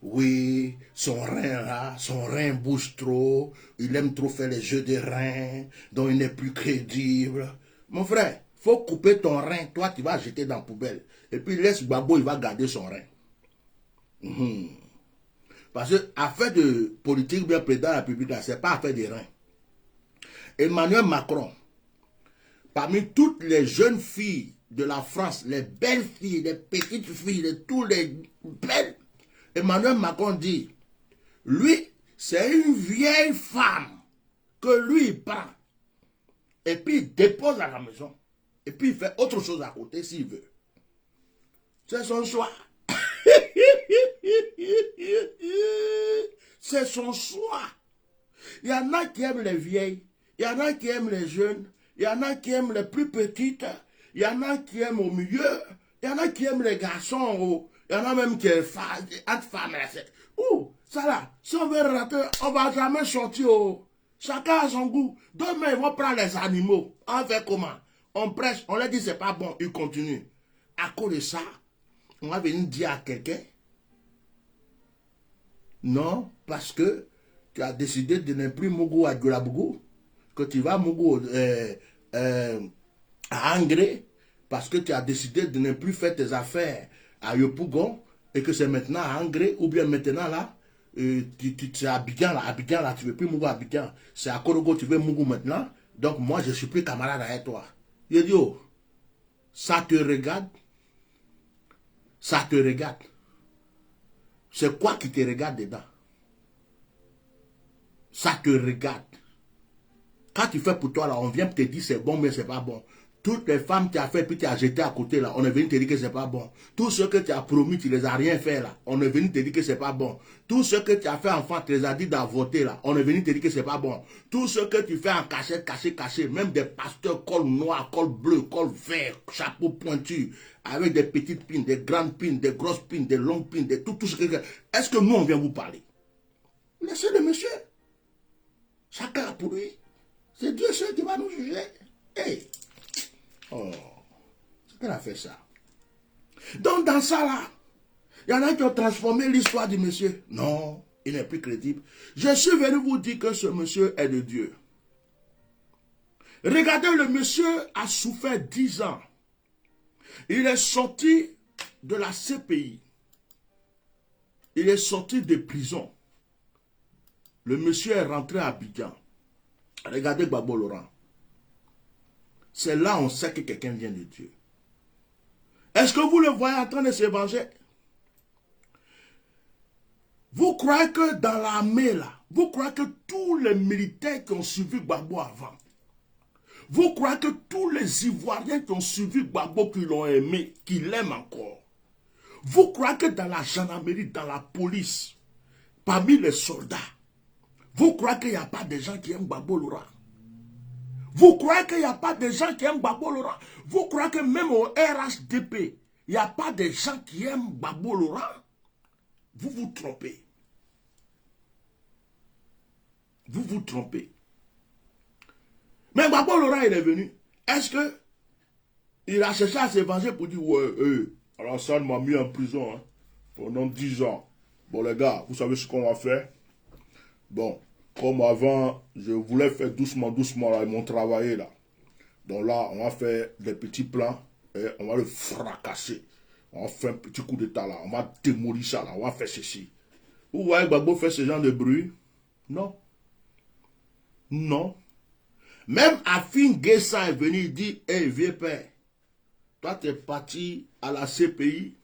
oui, son rein là, son rein bouge trop, il aime trop faire les jeux de reins, donc il n'est plus crédible. Mon frère, faut couper ton rein, toi tu vas jeter dans la poubelle. Et puis laisse Gbagbo, il va garder son rein. Parce que affaire de politique, bien président de la République, ce n'est pas affaire de reins. Emmanuel Macron, parmi toutes les jeunes filles de la France, les belles filles, les petites filles, tous les belles, Emmanuel Macron dit, lui, c'est une vieille femme que lui il prend. Et puis il dépose à la maison. Et puis il fait autre chose à côté s'il veut. C'est son choix. C'est son choix. Il y en a qui aiment les vieilles, il y en a qui aiment les jeunes, il y en a qui aiment les plus petites, il y en a qui aiment au milieu, il y en a qui aiment les garçons, il y en a même qui aiment entre femmes. Ouh, ça là, si on veut rater, on va jamais sortir. Chacun a son goût. Demain, ils vont prendre les animaux. On fait comment? On prêche, on leur dit c'est pas bon, ils continuent. À cause de ça, on va venir dire à quelqu'un, non, parce que tu as décidé de ne plus Mougou à Djoulabougou, que tu vas Mougou à Angré, parce que tu as décidé de ne plus faire tes affaires à Yopougon, et que c'est maintenant à Angré, ou bien maintenant là, tu es à Abidjan là, tu ne veux plus Mougou à Abidjan, c'est à Korogo, tu veux Mougou maintenant, donc moi je ne suis plus camarade avec toi. Il dit, oh, ça te regarde, ça te regarde. C'est quoi qui te regarde dedans? Ça te regarde. Quand tu fais pour toi, là, on vient te dire c'est bon, mais c'est pas bon. Toutes les femmes que tu as fait, puis tu as jeté à côté, là, on est venu te dire que c'est pas bon. Tout ce que tu as promis, tu les as rien fait, là, on est venu te dire que c'est pas bon. Tout ce que tu as fait enfant, tu les as dit d'avorter, là, on est venu te dire que c'est pas bon. Tout ce que tu fais en cachette, caché, même des pasteurs, col noir, col bleu, col vert, chapeau pointu, avec des petites pines, des grandes pines, des grosses pines, des longues pines, tout ce que... Est-ce que nous, on vient vous parler? Laissez le monsieur. Chacun a pour lui. C'est Dieu seul qui va nous juger. Hey. Oh, c'est qu'elle a fait ça. Donc dans ça là, il y en a qui ont transformé l'histoire du monsieur. Non, il n'est plus crédible. Je suis venu vous dire que ce monsieur est de Dieu. Regardez, le monsieur a souffert 10 ans. Il est sorti de la CPI. Il est sorti de prison. Le monsieur est rentré à Abidjan. Regardez Gbagbo Laurent. C'est là on sait que quelqu'un vient de Dieu. Est-ce que vous le voyez en train de s'évanger? Vous croyez que dans l'armée là, vous croyez que tous les militaires qui ont suivi Gbagbo avant, vous croyez que tous les Ivoiriens qui ont suivi Gbagbo, qui l'ont aimé, qui l'aiment encore, vous croyez que dans la gendarmerie, dans la police, parmi les soldats, vous croyez qu'il n'y a pas des gens qui aiment Gbagbo Laurent? Vous croyez qu'il n'y a pas de gens qui aiment Gbagbo Laurent? Vous croyez que même au RHDP, il n'y a pas de gens qui aiment Gbagbo Laurent? Vous vous trompez. Vous vous trompez. Mais Gbagbo Laurent, il est venu. Est-ce que il a cherché à se venger pour dire, ouais, Alassane m'a mis en prison pendant 10 ans. Bon, les gars, vous savez ce qu'on va faire? Bon, comme avant, je voulais faire doucement, doucement, là, ils m'ont travaillé, là. Donc là, on va faire des petits plans et on va le fracasser. On va faire un petit coup d'état, là. On va démolir ça, là. On va faire ceci. Vous voyez Gbagbo faire ce genre de bruit? Non. Non. Même Afin Guessa est venu, il dit, hey, vieux père, toi, tu es parti à la CPI.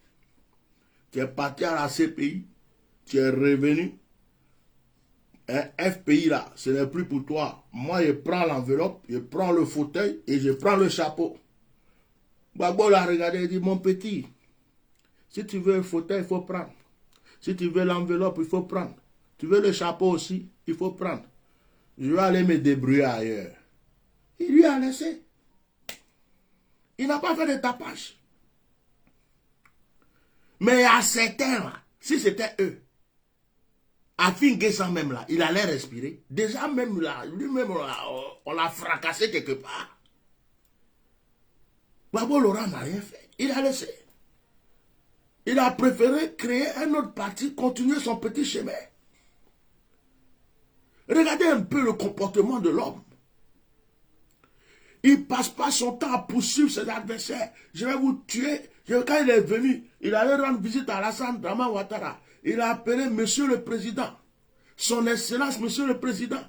Tu es parti à la CPI. Tu es revenu. Un FPI là, ce n'est plus pour toi. Moi, je prends l'enveloppe, je prends le fauteuil et je prends le chapeau. Gbagbo l'a regardé et dit, mon petit, si tu veux le fauteuil, il faut prendre. Si tu veux l'enveloppe, il faut prendre. Tu veux le chapeau aussi, il faut prendre. Je vais aller me débrouiller ailleurs. Il lui a laissé. Il n'a pas fait de tapage. Mais à certains là, si c'était eux, Afin Guessa même là, il allait respirer. Déjà même là, lui-même là, on l'a fracassé quelque part. Gbagbo Laurent n'a rien fait. Il a laissé. Il a préféré créer un autre parti, continuer son petit chemin. Regardez un peu le comportement de l'homme. Il ne passe pas son temps à poursuivre ses adversaires. Je vais vous tuer. Quand il est venu, il allait rendre visite à Alassane Dramane Ouattara. Il a appelé Monsieur le Président. Son Excellence, Monsieur le Président.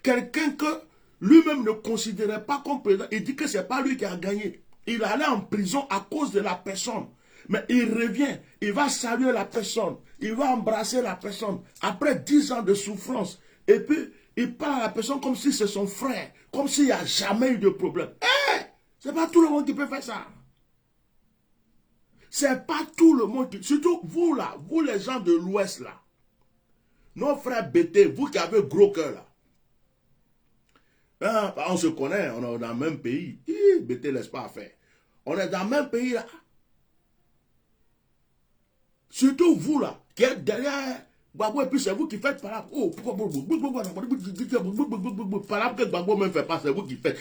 Quelqu'un que lui-même ne considérait pas comme président. Il dit que ce n'est pas lui qui a gagné. Il allait en prison à cause de la personne. Mais il revient, il va saluer la personne. Il va embrasser la personne. Après 10 ans de souffrance. Et puis, il parle à la personne comme si c'est son frère. Comme s'il n'y a jamais eu de problème. C'est pas tout le monde qui peut faire ça. C'est pas tout le monde qui... Surtout vous là, vous les gens de l'Ouest là. Nos frères bêtés, vous qui avez gros cœur là. On se connaît, on est dans le même pays. Bêté laisse pas faire. On est dans le même pays là. Surtout vous là, qui êtes derrière Gbagbo, et puis c'est vous qui faites par là. Oh, par là que Gbagbo même fait pas, c'est vous qui faites.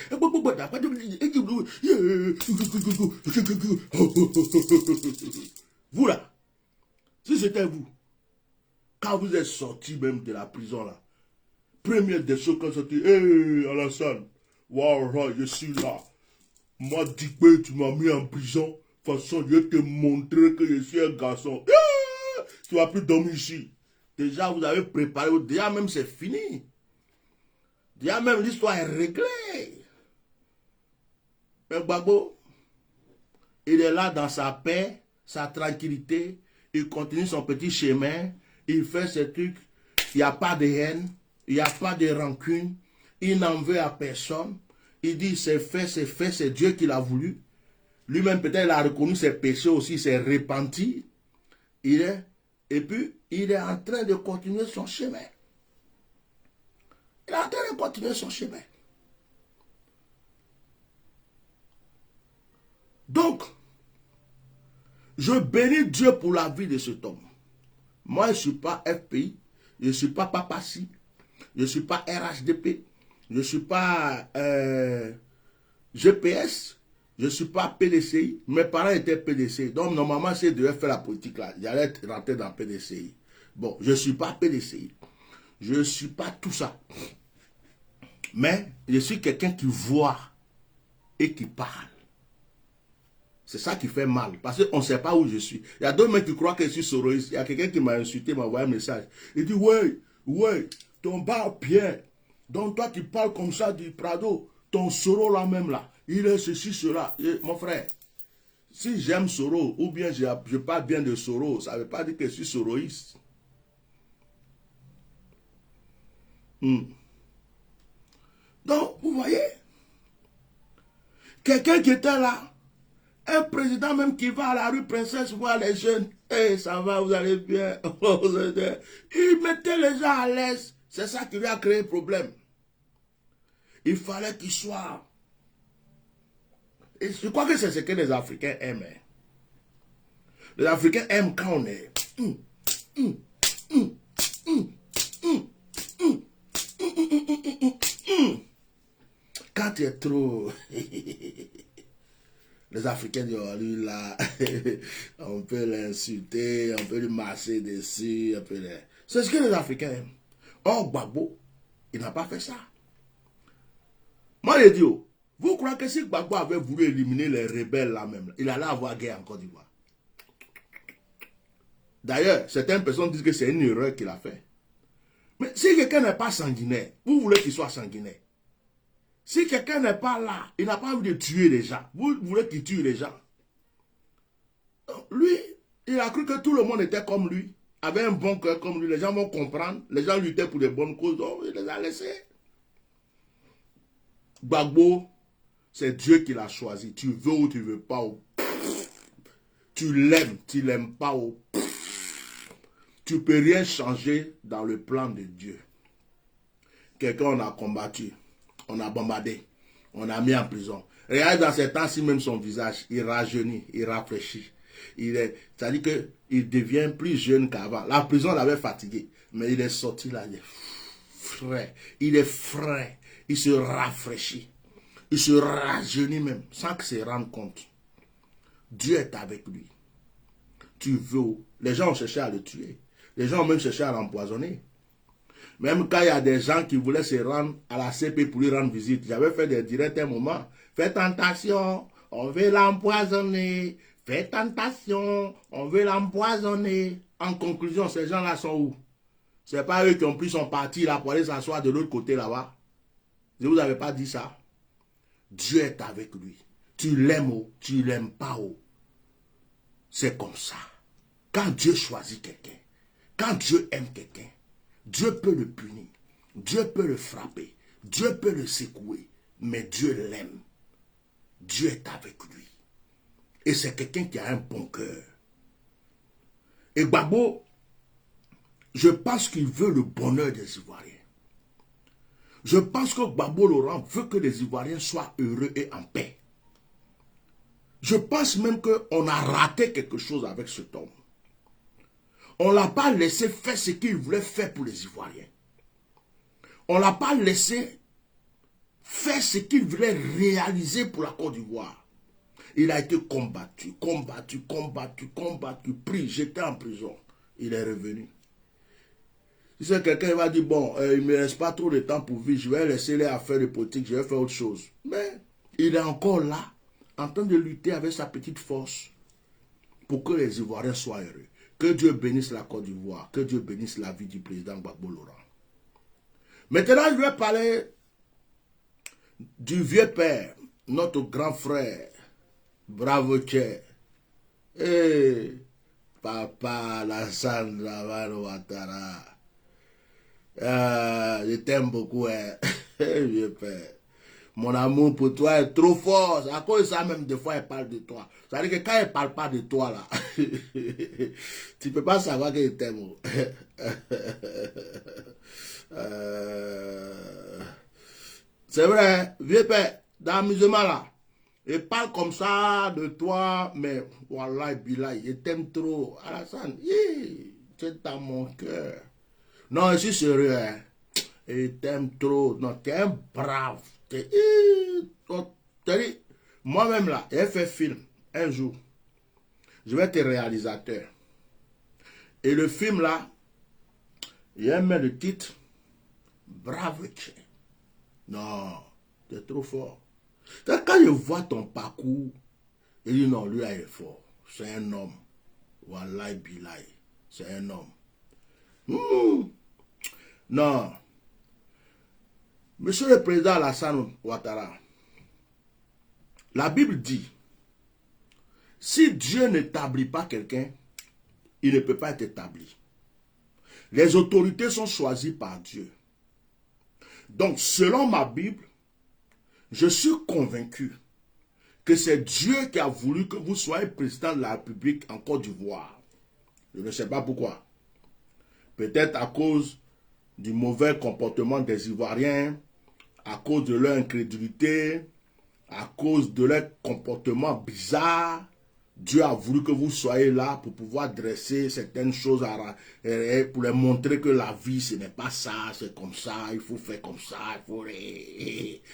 Vous là, si c'était vous, quand vous êtes sorti même de la prison là, première des choses quand sorti, Alassane, wow, je suis là. Moi, dis que tu m'as mis en prison. De toute façon, je vais te montrer que je suis un garçon. Tu ne vas plus dormir ici. Déjà, vous avez préparé. Déjà, même, c'est fini. Déjà, même, l'histoire est réglée. Mais Gbagbo, il est là dans sa paix, sa tranquillité. Il continue son petit chemin. Il fait ses trucs. Il n'y a pas de haine. Il n'y a pas de rancune. Il n'en veut à personne. Il dit, c'est fait, c'est Dieu qui l'a voulu. Lui-même, peut-être, il a reconnu ses péchés aussi, il s'est repenti. Et puis, il est en train de continuer son chemin. Il est en train de continuer son chemin. Donc, je bénis Dieu pour la vie de cet homme. Moi, je ne suis pas FPI, je ne suis pas Papassi, je ne suis pas RHDP, je ne suis pas GPS, je ne suis pas PDCI. Mes parents étaient PDCI. Donc, normalement, si je devais faire la politique là, j'allais rentrer dans PDCI. Bon, je ne suis pas PDCI. Je ne suis pas tout ça. Mais je suis quelqu'un qui voit et qui parle. C'est ça qui fait mal. Parce qu'on ne sait pas où je suis. Il y a d'autres mecs qui croient que je suis soroïste. Il y a quelqu'un qui m'a insulté, m'a envoyé un message. Il dit, ouais, ton bar bien. Donc toi, tu parles comme ça du Prado. Ton Soro là même là. Il est ceci, cela. Et, mon frère, si j'aime Soro, ou bien je parle bien de Soro, ça ne veut pas dire que je suis soroïste. Donc, vous voyez, quelqu'un qui était là, un président même qui va à la rue Princesse voir les jeunes, ça va, vous allez bien. Il mettait les gens à l'aise. C'est ça qui lui a créé le problème. Il fallait qu'il soit. Et je crois que c'est ce que les Africains aiment. Les Africains aiment quand on est. Quand tu es trop. Les Africains disent, oh, lui là, on peut l'insulter, on peut lui marcher dessus, on peut les... C'est ce que les Africains aiment. Or, Gbagbo, il n'a pas fait ça. Moi, je dis, oh, vous croyez que si Gbagbo avait voulu éliminer les rebelles là même, il allait avoir guerre en Côte d'Ivoire? D'ailleurs, certaines personnes disent que c'est une erreur qu'il a fait. Mais si quelqu'un n'est pas sanguinaire, vous voulez qu'il soit sanguinaire. Si quelqu'un n'est pas là, il n'a pas envie de tuer les gens. Vous voulez qu'il tue les gens. Donc, lui, il a cru que tout le monde était comme lui, avait un bon cœur comme lui. Les gens vont comprendre. Les gens luttaient pour des bonnes causes. Donc, il les a laissés. Gbagbo, c'est Dieu qui l'a choisi. Tu veux ou tu ne veux pas. Tu l'aimes, tu ne l'aimes pas. Tu ne peux rien changer dans le plan de Dieu. Quelqu'un on a combattu. On a bombardé, on a mis en prison. Regarde dans ces temps-ci même son visage, il rajeunit, il rafraîchit. C'est-à-dire qu'il devient plus jeune qu'avant. La prison l'avait fatigué, mais il est sorti là, il est frais. Il est frais, il se rafraîchit. Il se rajeunit même, sans qu'il se rende compte. Dieu est avec lui. Tu veux, les gens ont cherché à le tuer. Les gens ont même cherché à l'empoisonner. Même quand il y a des gens qui voulaient se rendre à la CP pour lui rendre visite, j'avais fait des directs un moment. Faites attention, on veut l'empoisonner. Faites attention, on veut l'empoisonner. En conclusion, ces gens-là sont où? C'est pas eux qui ont pris son parti là pour aller s'asseoir de l'autre côté là-bas. Je vous avais pas dit ça. Dieu est avec lui. Tu l'aimes ou tu l'aimes pas ou. C'est comme ça. Quand Dieu choisit quelqu'un, quand Dieu aime quelqu'un, Dieu peut le punir, Dieu peut le frapper, Dieu peut le secouer, mais Dieu l'aime. Dieu est avec lui. Et c'est quelqu'un qui a un bon cœur. Et Gbagbo, je pense qu'il veut le bonheur des Ivoiriens. Je pense que Gbagbo Laurent veut que les Ivoiriens soient heureux et en paix. Je pense même qu'on a raté quelque chose avec cet homme. On ne l'a pas laissé faire ce qu'il voulait faire pour les Ivoiriens. On ne l'a pas laissé faire ce qu'il voulait réaliser pour la Côte d'Ivoire. Il a été combattu, pris, jeté en prison. Il est revenu. Si c'est quelqu'un qui va dire, bon, il ne me reste pas trop de temps pour vivre, je vais laisser les affaires de politique, je vais faire autre chose. Mais il est encore là, en train de lutter avec sa petite force pour que les Ivoiriens soient heureux. Que Dieu bénisse la Côte d'Ivoire. Que Dieu bénisse la vie du président Gbagbo Laurent. Maintenant, je vais parler du vieux père, notre grand frère, Bravo Tché. Papa Alassane Dramane Ouattara. Je t'aime beaucoup, hein. Vieux père. Mon amour pour toi est trop fort. À cause de ça, même des fois, elle parle de toi. Ça veut dire que quand elle ne parle pas de toi, là, tu ne peux pas savoir qu'elle t'aime. C'est vrai, vieux père, dans l'amusement, là, il parle comme ça de toi, mais wallah, billah, il t'aime trop. Alassane, tu es dans mon cœur. Non, je suis sérieux, hein. Il t'aime trop. Non, tu es un brave. Moi-même là, j'ai fait film un jour. Je vais être réalisateur. Et le film là, j'ai mis le titre Bravo Tché. Non, tu es trop fort. Quand je vois ton parcours, je dis non, lui il est fort. C'est un homme. Wallahi billahi. C'est un homme. Non. Monsieur le président Alassane Ouattara, la Bible dit, si Dieu n'établit pas quelqu'un, il ne peut pas être établi. Les autorités sont choisies par Dieu. Donc, selon ma Bible, je suis convaincu que c'est Dieu qui a voulu que vous soyez président de la République en Côte d'Ivoire. Je ne sais pas pourquoi. Peut-être à cause du mauvais comportement des Ivoiriens, à cause de leur incrédulité, à cause de leur comportement bizarre, Dieu a voulu que vous soyez là pour pouvoir dresser certaines choses, pour leur montrer que la vie, ce n'est pas ça, c'est comme ça, il faut faire comme ça, il faut...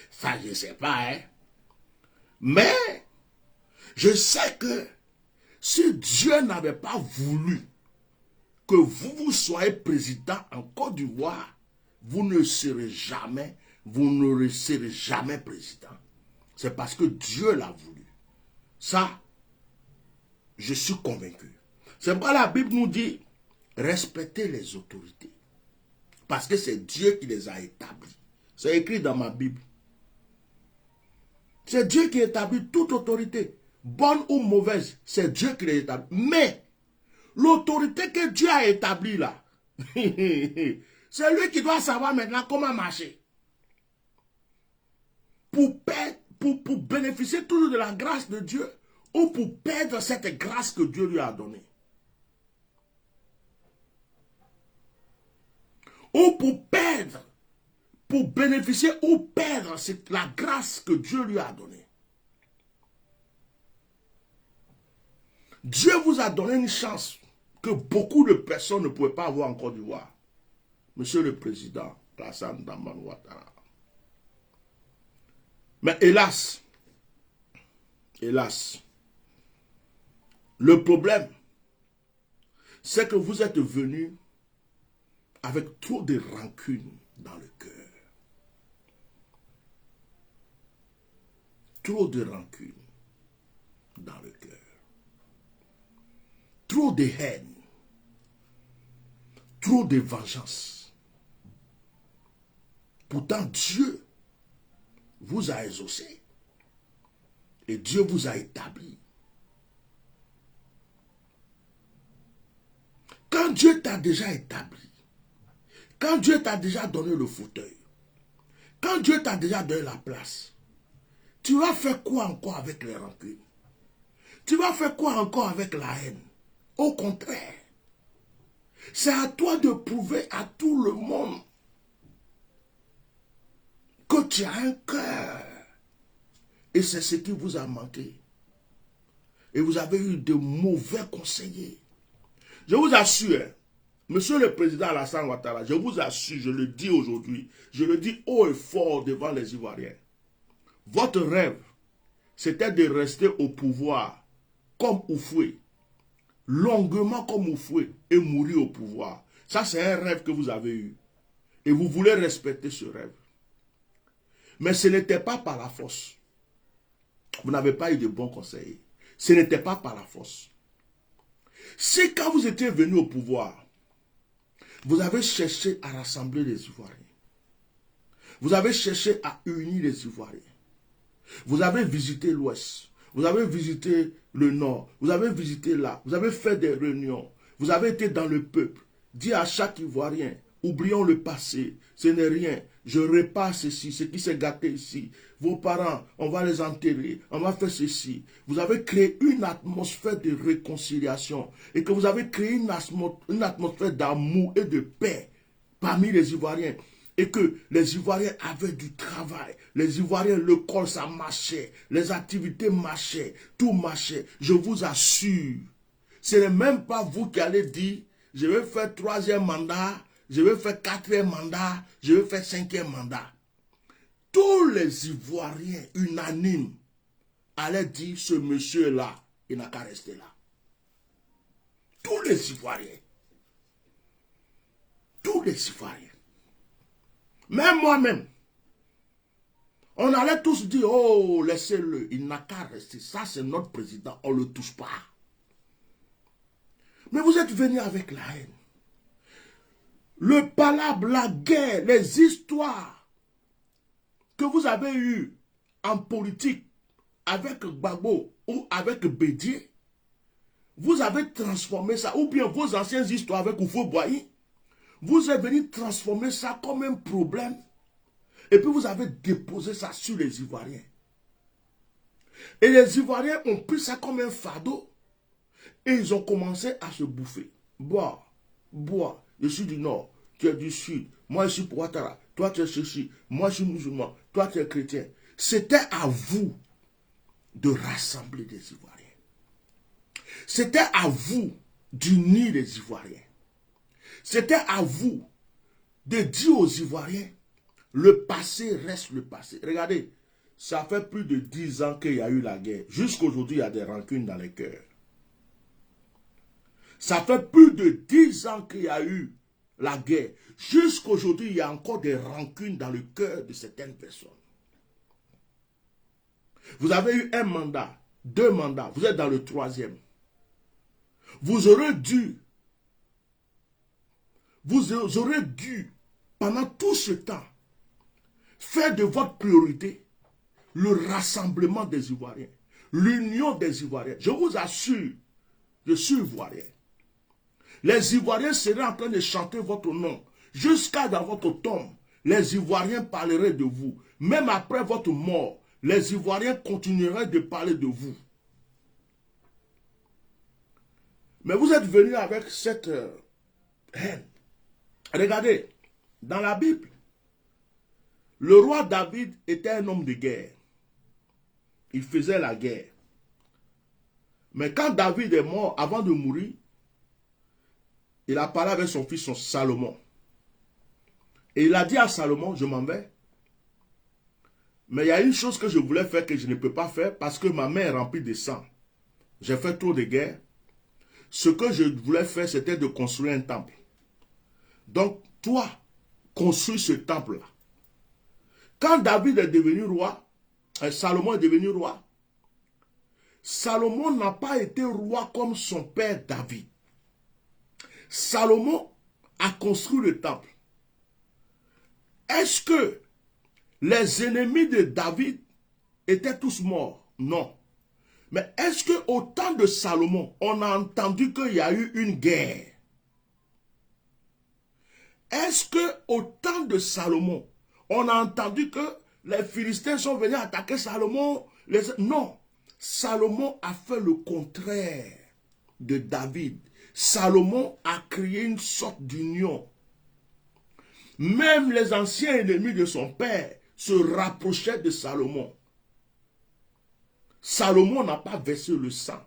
Ça, je ne sais pas, hein. Mais, je sais que si Dieu n'avait pas voulu que vous soyez président en Côte d'Ivoire, vous ne serez jamais président. C'est parce que Dieu l'a voulu. Ça, je suis convaincu. C'est pourquoi la Bible nous dit, respectez les autorités. Parce que c'est Dieu qui les a établis. C'est écrit dans ma Bible. C'est Dieu qui établit toute autorité. Bonne ou mauvaise, c'est Dieu qui les établit. Mais, l'autorité que Dieu a établie là, c'est lui qui doit savoir maintenant comment marcher. Pour bénéficier toujours de la grâce de Dieu, ou pour perdre cette grâce que Dieu lui a donnée. Ou pour perdre, pour bénéficier ou perdre la grâce que Dieu lui a donnée. Dieu vous a donné une chance que beaucoup de personnes ne pouvaient pas avoir en Côte d'Ivoire. Monsieur le Président, Alassane Dramane Ouattara. Mais hélas, le problème, c'est que vous êtes venus avec trop de rancune dans le cœur. Trop de rancune dans le cœur. Trop de haine. Trop de vengeance. Pourtant, Dieu vous a exaucé. Et Dieu vous a établi. Quand Dieu t'a déjà établi, quand Dieu t'a déjà donné le fauteuil, quand Dieu t'a déjà donné la place, tu vas faire quoi encore avec les rancunes? Tu vas faire quoi encore avec la haine? Au contraire, c'est à toi de prouver à tout le monde que tu as un cœur. Et c'est ce qui vous a manqué. Et vous avez eu de mauvais conseillers. Je vous assure, Monsieur le Président Alassane Ouattara, je vous assure, je le dis aujourd'hui, je le dis haut et fort devant les Ivoiriens. Votre rêve, c'était de rester au pouvoir comme Oufoué, longuement comme Oufoué, et mourir au pouvoir. Ça, c'est un rêve que vous avez eu. Et vous voulez respecter ce rêve. Mais ce n'était pas par la force. Vous n'avez pas eu de bons conseillers. Ce n'était pas par la force. Si quand vous étiez venu au pouvoir, vous avez cherché à rassembler les Ivoiriens. Vous avez cherché à unir les Ivoiriens. Vous avez visité l'Ouest. Vous avez visité le Nord. Vous avez visité là. Vous avez fait des réunions. Vous avez été dans le peuple. Dit à chaque Ivoirien, oublions le passé. Ce n'est rien. Je répare ceci, ce qui s'est gâté ici. Vos parents, on va les enterrer. On va faire ceci. Vous avez créé une atmosphère de réconciliation. Et que vous avez créé une atmosphère d'amour et de paix parmi les Ivoiriens. Et que les Ivoiriens avaient du travail. Les Ivoiriens, le corps, ça marchait. Les activités marchaient. Tout marchait. Je vous assure. Ce n'est même pas vous qui allez dire, je vais faire 3e mandat, je vais faire 4e mandat, je vais faire 5e mandat. Tous les Ivoiriens unanimes allaient dire, ce monsieur-là, il n'a qu'à rester là. Tous les Ivoiriens. Tous les Ivoiriens. Même moi-même. On allait tous dire, oh, laissez-le, il n'a qu'à rester. Ça, c'est notre président, on ne le touche pas. Mais vous êtes venus avec la haine. Le palabre, la guerre, les histoires que vous avez eues en politique avec Gbagbo ou avec Bédié, vous avez transformé ça, ou bien vos anciennes histoires avec Oufo-Boigny, vous êtes venus transformer ça comme un problème. Et puis vous avez déposé ça sur les Ivoiriens. Et les Ivoiriens ont pris ça comme un fardeau. Et ils ont commencé à se bouffer. Boire, boire. Je suis du Nord, tu es du Sud. Moi, je suis pour Ouattara. toi tu es ceci, moi je suis musulman, toi tu es chrétien. C'était à vous de rassembler des Ivoiriens. C'était à vous d'unir les Ivoiriens. C'était à vous de dire aux Ivoiriens, le passé reste le passé. Regardez, ça fait plus de 10 ans qu'il y a eu la guerre. Jusqu'aujourd'hui, il y a des rancunes dans les cœurs. Ça fait plus de 10 ans qu'il y a eu la guerre. Jusqu'aujourd'hui, il y a encore des rancunes dans le cœur de certaines personnes. Vous avez eu un mandat, 2 mandats, vous êtes dans le 3e. Vous aurez dû, pendant tout ce temps, faire de votre priorité le rassemblement des Ivoiriens, l'union des Ivoiriens. Je vous assure, je suis Ivoirien. Les Ivoiriens seraient en train de chanter votre nom. Jusqu'à dans votre tombe, les Ivoiriens parleraient de vous. Même après votre mort, les Ivoiriens continueraient de parler de vous. Mais vous êtes venus avec cette haine. Regardez, dans la Bible, le roi David était un homme de guerre. Il faisait la guerre. Mais quand David est mort, avant de mourir, il a parlé avec son fils Salomon. Et il a dit à Salomon, je m'en vais. Mais il y a une chose que je voulais faire que je ne peux pas faire parce que ma main est remplie de sang. J'ai fait trop de guerre. Ce que je voulais faire, c'était de construire un temple. Donc, toi, construis ce temple-là. Quand David est devenu roi, Salomon est devenu roi, Salomon n'a pas été roi comme son père David. Salomon a construit le temple. Est-ce que les ennemis de David étaient tous morts? Non. Mais est-ce qu'au temps de Salomon, on a entendu qu'il y a eu une guerre? Est-ce qu'au temps de Salomon, on a entendu que les Philistins sont venus attaquer Salomon? Non. Salomon a fait le contraire de David. Salomon a créé une sorte d'union. Même les anciens ennemis de son père se rapprochaient de Salomon. Salomon n'a pas versé le sang.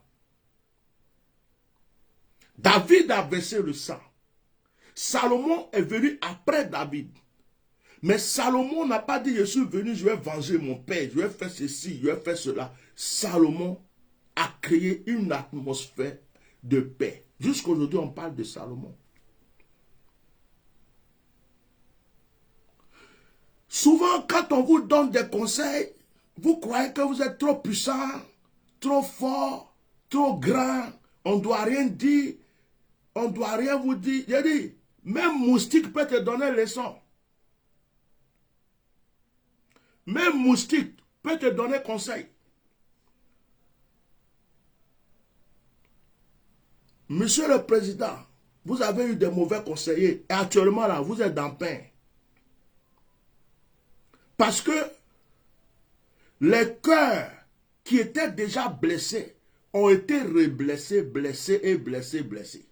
David a versé le sang. Salomon est venu après David. Mais Salomon n'a pas dit, je suis venu, je vais venger mon père, je vais faire ceci, je vais faire cela. Salomon a créé une atmosphère de paix. Jusqu'aujourd'hui, on parle de Salomon. Souvent, quand on vous donne des conseils, vous croyez que vous êtes trop puissant, trop fort, trop grand. On ne doit rien dire. On ne doit rien vous dire. J'ai dit, même moustique peut te donner leçon. Même moustique peut te donner conseil. Monsieur le Président, vous avez eu des mauvais conseillers. Et actuellement, là, vous êtes dans le pain. Parce que les cœurs qui étaient déjà blessés ont été reblessés, blessés et blessés, blessés.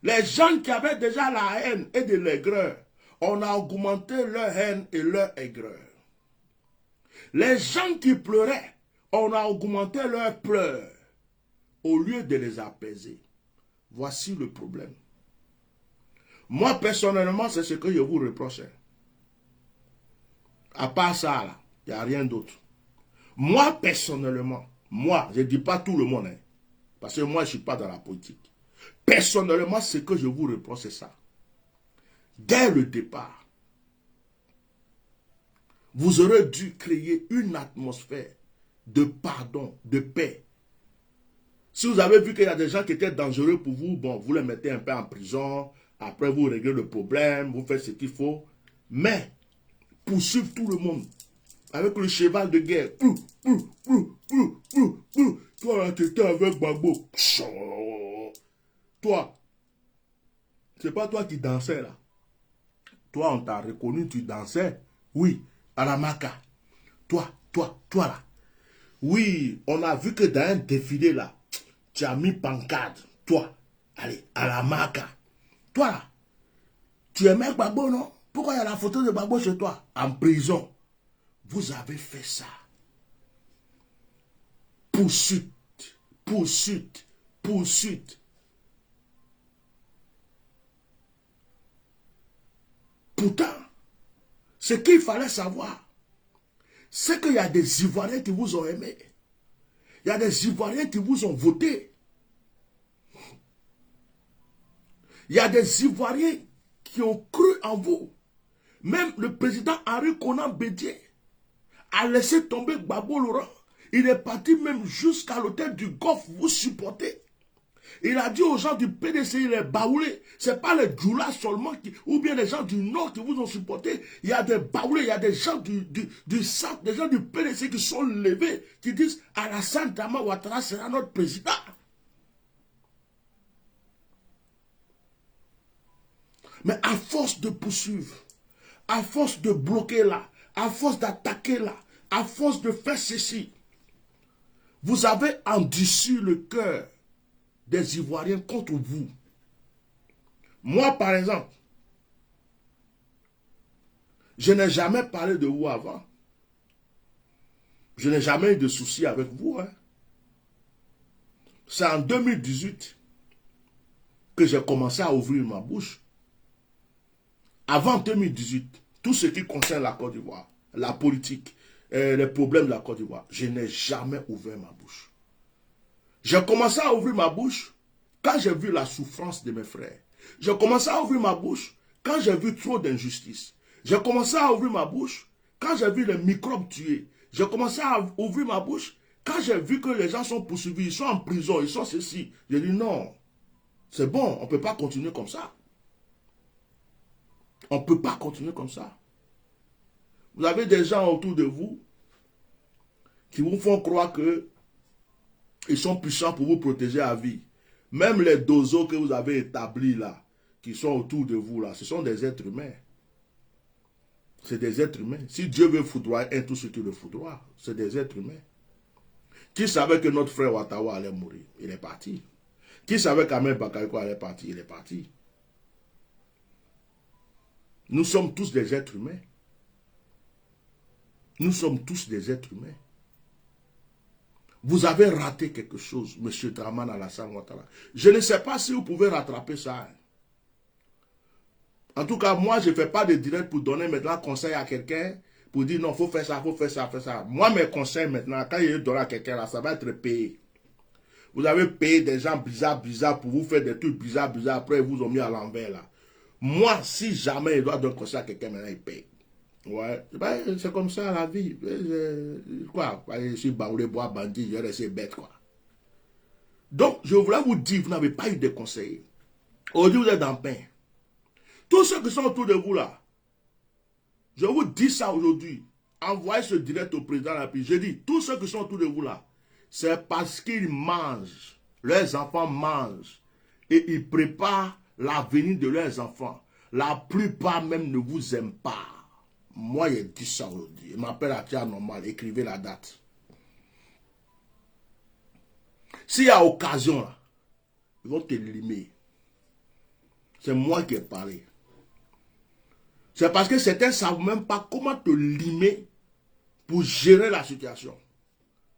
Les gens qui avaient déjà la haine et de l'aigreur, on a augmenté leur haine et leur aigreur. Les gens qui pleuraient, on a augmenté leurs pleurs au lieu de les apaiser. Voici le problème. Moi, personnellement, c'est ce que je vous reproche. À part ça, là, il n'y a rien d'autre. Moi, personnellement, moi, je ne dis pas tout le monde, hein, parce que moi, je ne suis pas dans la politique. Personnellement, ce que je vous reproche, c'est ça. Dès le départ, vous aurez dû créer une atmosphère de pardon, de paix. Si vous avez vu qu'il y a des gens qui étaient dangereux pour vous, bon, vous les mettez un peu en prison, après vous réglez le problème, vous faites ce qu'il faut, mais poursuivre tout le monde avec le cheval de guerre. Toi là, tu étais avec Gbagbo. Toi, c'est pas toi qui dansais là. Toi, on t'a reconnu, tu dansais. Oui, à la maca. Toi là. Oui, on a vu que dans un défilé là, tu as mis pancarte. Toi, allez, à la maca. Toi là, tu aimais Gbagbo, non? Pourquoi il y a la photo de Gbagbo chez toi? En prison. Vous avez fait ça. Poursuite, poursuite, poursuite. Pourtant, ce qu'il fallait savoir, c'est qu'il y a des Ivoiriens qui vous ont aimé. Il y a des Ivoiriens qui vous ont voté. Il y a des Ivoiriens qui ont cru en vous. Même le président Henri Konan Bédié a laissé tomber Gbagbo Laurent. Il est parti même jusqu'à l'hôtel du Golfe vous supporter. Il a dit aux gens du PDC, il est baoulé. Ce n'est pas les Djoula seulement, ou bien les gens du Nord qui vous ont supporté. Il y a des baoulés, il y a des gens du centre, des gens du PDC qui sont levés, qui disent Alassane Dramane Ouattara sera notre président. Mais à force de poursuivre, à force de bloquer là, à force d'attaquer là, à force de faire ceci, vous avez endurci le cœur des Ivoiriens contre vous. Moi, par exemple, je n'ai jamais parlé de vous avant. Je n'ai jamais eu de soucis avec vous. Hein. C'est en 2018 que j'ai commencé à ouvrir ma bouche. Avant 2018, tout ce qui concerne la Côte d'Ivoire, la politique, les problèmes de la Côte d'Ivoire, je n'ai jamais ouvert ma bouche. J'ai commencé à ouvrir ma bouche quand j'ai vu la souffrance de mes frères. J'ai commencé à ouvrir ma bouche quand j'ai vu trop d'injustice. J'ai commencé à ouvrir ma bouche quand j'ai vu les microbes tués. J'ai commencé à ouvrir ma bouche quand j'ai vu que les gens sont poursuivis, ils sont en prison, ils sont ceci. J'ai dit non, c'est bon, on ne peut pas continuer comme ça. On ne peut pas continuer comme ça. Vous avez des gens autour de vous qui vous font croire que ils sont puissants pour vous protéger à vie. Même les dozos que vous avez établis là, qui sont autour de vous là, ce sont des êtres humains. C'est des êtres humains. Si Dieu veut foudroyer tout ce qui le foudroie, c'est des êtres humains. Qui savait que notre frère Ouattara allait mourir? Il est parti. Qui savait qu'Ahmed Bakayoko allait partir? Il est parti. Nous sommes tous des êtres humains. Nous sommes tous des êtres humains. Vous avez raté quelque chose, M. Dramane Alassane Ouattara. Je ne sais pas si vous pouvez rattraper ça. En tout cas, moi, je ne fais pas de direct pour donner maintenant conseil à quelqu'un, pour dire non, il faut faire ça, il faut faire ça, faire ça. Moi, mes conseils maintenant, quand je donne à quelqu'un là, ça va être payé. Vous avez payé des gens bizarres pour vous faire des trucs bizarres, après ils vous ont mis à l'envers là. Moi, si jamais il doit donner conseil à quelqu'un, maintenant il paye. Ouais, c'est comme ça la vie. Quoi, je suis baoulé, bois, bandit, je reste bête, quoi. Donc, je voulais vous dire, vous n'avez pas eu de conseils. Aujourd'hui, vous êtes dans le pain. Tous ceux qui sont autour de vous là, je vous dis ça aujourd'hui. Envoyez ce direct au président de la République. Je dis, tous ceux qui sont autour de vous là, c'est parce qu'ils mangent. Leurs enfants mangent. Et ils préparent l'avenir de leurs enfants. La plupart même ne vous aiment pas. Moi, j'ai dit ça aujourd'hui. Il m'appelle à Tia Normal. Écrivez la date. S'il y a occasion, là, ils vont te limer. C'est moi qui ai parlé. C'est parce que certains ne savent même pas comment te limer pour gérer la situation.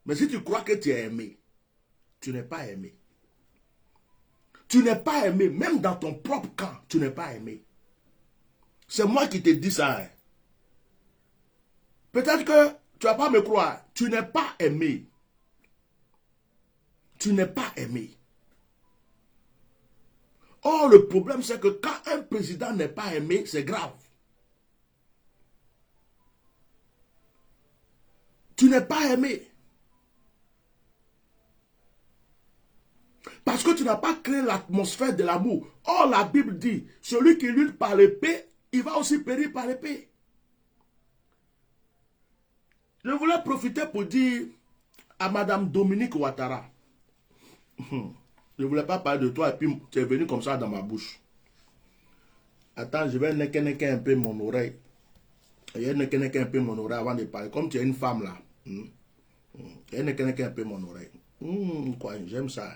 Mais si tu crois que tu es aimé, tu n'es pas aimé. Tu n'es pas aimé. Même dans ton propre camp, tu n'es pas aimé. C'est moi qui te dis ça. Hein. Peut-être que tu ne vas pas me croire. Tu n'es pas aimé. Tu n'es pas aimé. Or, le problème, c'est que quand un président n'est pas aimé, c'est grave. Tu n'es pas aimé. Parce que tu n'as pas créé l'atmosphère de l'amour. Or, la Bible dit, celui qui lutte par l'épée, il va aussi périr par l'épée. Je voulais profiter pour dire à Madame Dominique Ouattara, je ne voulais pas parler de toi et puis tu es venu comme ça dans ma bouche. Attends, je vais necker un peu mon oreille. Je vais necker un peu mon oreille avant de parler. Comme tu es une femme là. Je vais necker un peu mon oreille. Quoi, j'aime ça.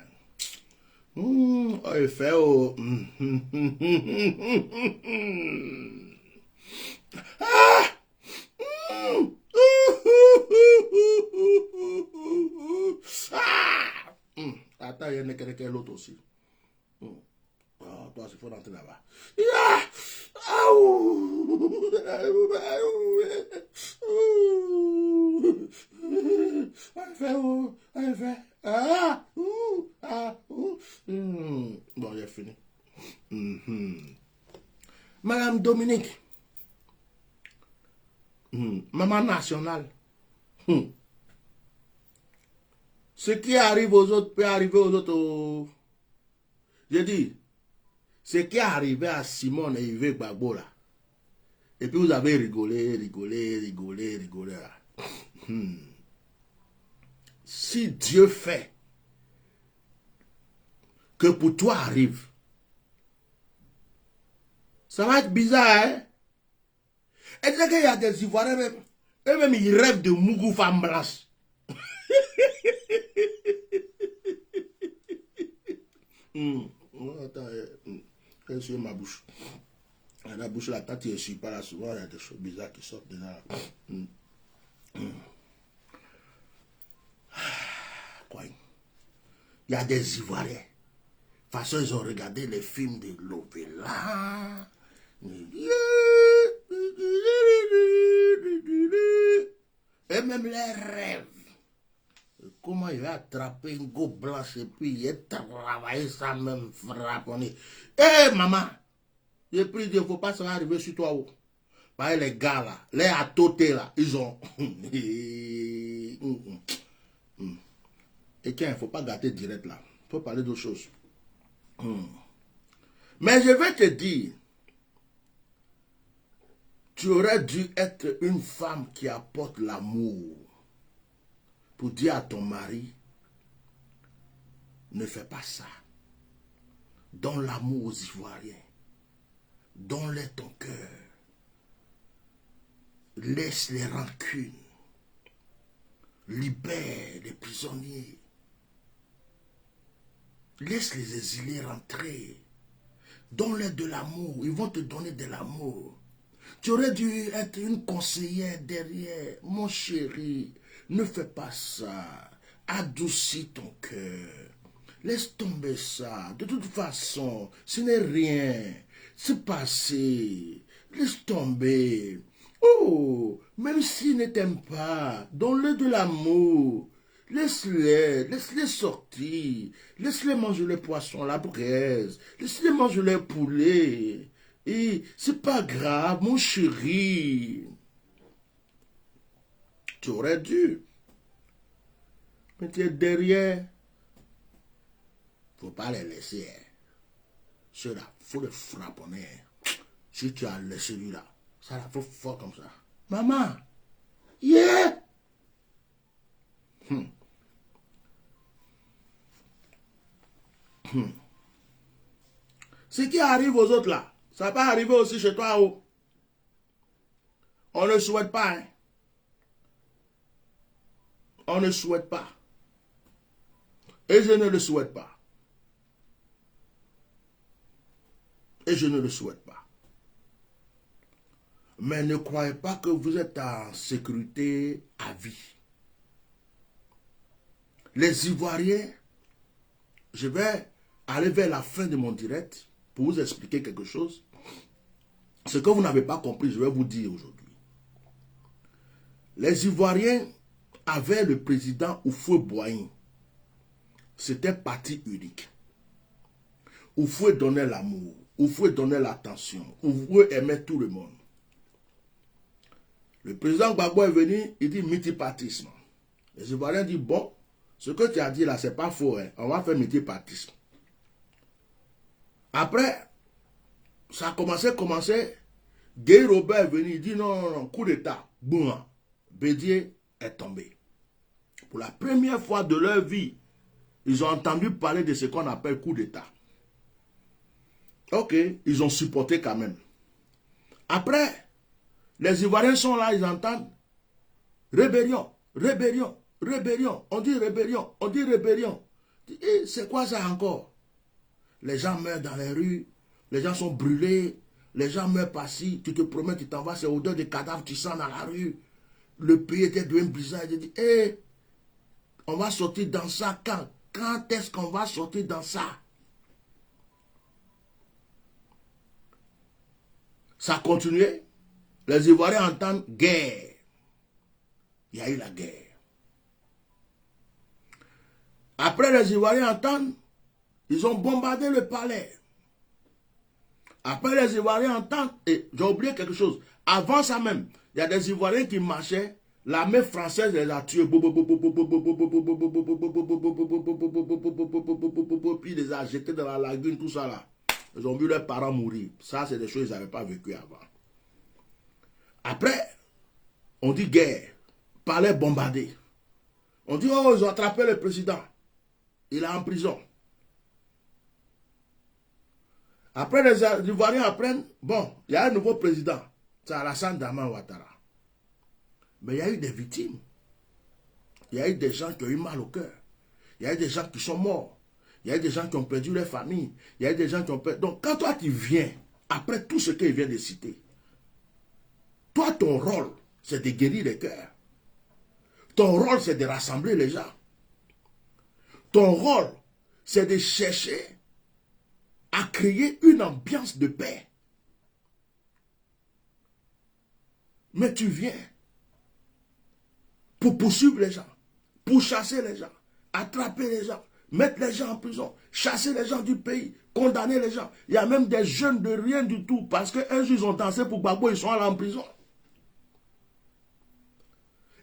Oh, il fait oh. Ah! Ah! Attends, il y en a quelqu'un l'autre aussi. Ah, toi, il faut rentrer là-bas. Ah! Bon, j'ai fini. Madame Dominique, maman nationale, ce qui arrive aux autres peut arriver aux autres. Je dis, ce qui est arrivé à Simone et Yves Gbagbo là, et puis vous avez rigolé. Là. Si Dieu fait que pour toi arrive, ça va être bizarre, hein? Et tu sais qu'il y a des Ivoiriens même, eux-mêmes ils rêvent de Mougou femme blanche. Attends, je suis ma bouche. La bouche, la tête, je ne suis pas là souvent, il y a des choses bizarres qui sortent dedans. Quoi? Il y a des Ivoiriens. De toute façon, ils ont regardé les films de Lovella. Et même les rêves. Comment il va attraper une go blanche et puis il travailler ça même frapponner. Eh maman, j'ai pris Dieu, il ne faut pas ça va arriver sur toi. Parce que les gars là, les atotés là, ils ont. Et tiens, il ne faut pas gâter direct là. Il faut parler d'autre chose. Mais je vais te dire, tu aurais dû être une femme qui apporte l'amour. Pour dire à ton mari, ne fais pas ça. Donne l'amour aux Ivoiriens. Donne-leur ton cœur. Laisse les rancunes. Libère les prisonniers. Laisse les exilés rentrer. Donne-leur de l'amour. Ils vont te donner de l'amour. Tu aurais dû être une conseillère derrière. Mon chéri, ne fais pas ça. Adoucis ton cœur. Laisse tomber ça. De toute façon, ce n'est rien. C'est passé. Laisse tomber. Oh, même s'ils ne t'aiment pas, donne-leur de l'amour. Laisse-les sortir. Laisse-les manger les poissons, la braise. Laisse-les manger les poulets. Et c'est pas grave, mon chéri. Tu aurais dû. Mais tu es derrière. Faut pas les laisser. Ceux-là, faut les frapponner. Si tu as laissé lui-là, ça la faut fort comme ça. Maman, yeah! Ce qui arrive aux autres là, ça va pas arriver aussi chez toi. Oh. On ne souhaite pas. Hein. On ne souhaite pas. Et je ne le souhaite pas. Et je ne le souhaite pas. Mais ne croyez pas que vous êtes en sécurité à vie. Les Ivoiriens, je vais aller vers la fin de mon direct pour vous expliquer quelque chose. Ce que vous n'avez pas compris, je vais vous dire aujourd'hui. Les Ivoiriens avaient le président Houphouët-Boigny. C'était parti unique. Houphouët donnait l'amour. Houphouët donnait l'attention. Houphouët aimait tout le monde. Le président Gbagbo est venu, il dit multipartisme. Les Ivoiriens disent, bon, ce que tu as dit là, c'est pas faux. Hein. On va faire multipartisme. Après, ça a commencé. Guy Robert est venu, il dit non, coup d'état. Boum, Bédier est tombé. Pour la première fois de leur vie, ils ont entendu parler de ce qu'on appelle coup d'état. Ok, ils ont supporté quand même. Après, les Ivoiriens sont là, ils entendent rébellion. On dit rébellion. C'est quoi ça encore? Les gens meurent dans les rues, les gens sont brûlés, Les gens meurent par-ci, tu te promènes, tu t'en vas, c'est odeur de cadavres, tu sens dans la rue. Le pays était devenu bizarre. Il dit, hé, on va sortir dans ça quand? Quand est-ce qu'on va sortir dans ça? Ça a continué. Les Ivoiriens entendent guerre. Il y a eu la guerre. Après, les Ivoiriens entendent, ils ont bombardé le palais. Après, les Ivoiriens entendent, et j'ai oublié quelque chose. Avant ça même, il y a des Ivoiriens qui marchaient, l'armée française les a tués. Puis ils les a jetés dans la lagune, tout ça là. Ils ont vu leurs parents mourir. Ça, c'est des choses qu'ils n'avaient pas vécues avant. Après, on dit guerre. Palais bombardé. On dit, oh, ils ont attrapé le président. Il est en prison. Après, les Ivoiriens apprennent, bon, il y a un nouveau président. C'est Alassane Dramane Ouattara. Mais il y a eu des victimes. Il y a eu des gens qui ont eu mal au cœur. Il y a eu des gens qui sont morts. Il y a eu des gens qui ont perdu leur famille. Il y a eu des gens qui ont perdu... Donc, quand toi, tu viens, après tout ce qu'il vient de citer, toi, ton rôle, c'est de guérir les cœurs. Ton rôle, c'est de rassembler les gens. Ton rôle, c'est de chercher à créer une ambiance de paix. Mais tu viens pour poursuivre les gens, pour chasser les gens, attraper les gens, mettre les gens en prison, chasser les gens du pays, condamner les gens. Il y a même des jeunes de rien du tout, parce qu'un jour ils ont dansé pour Gbagbo, ils sont allés en prison.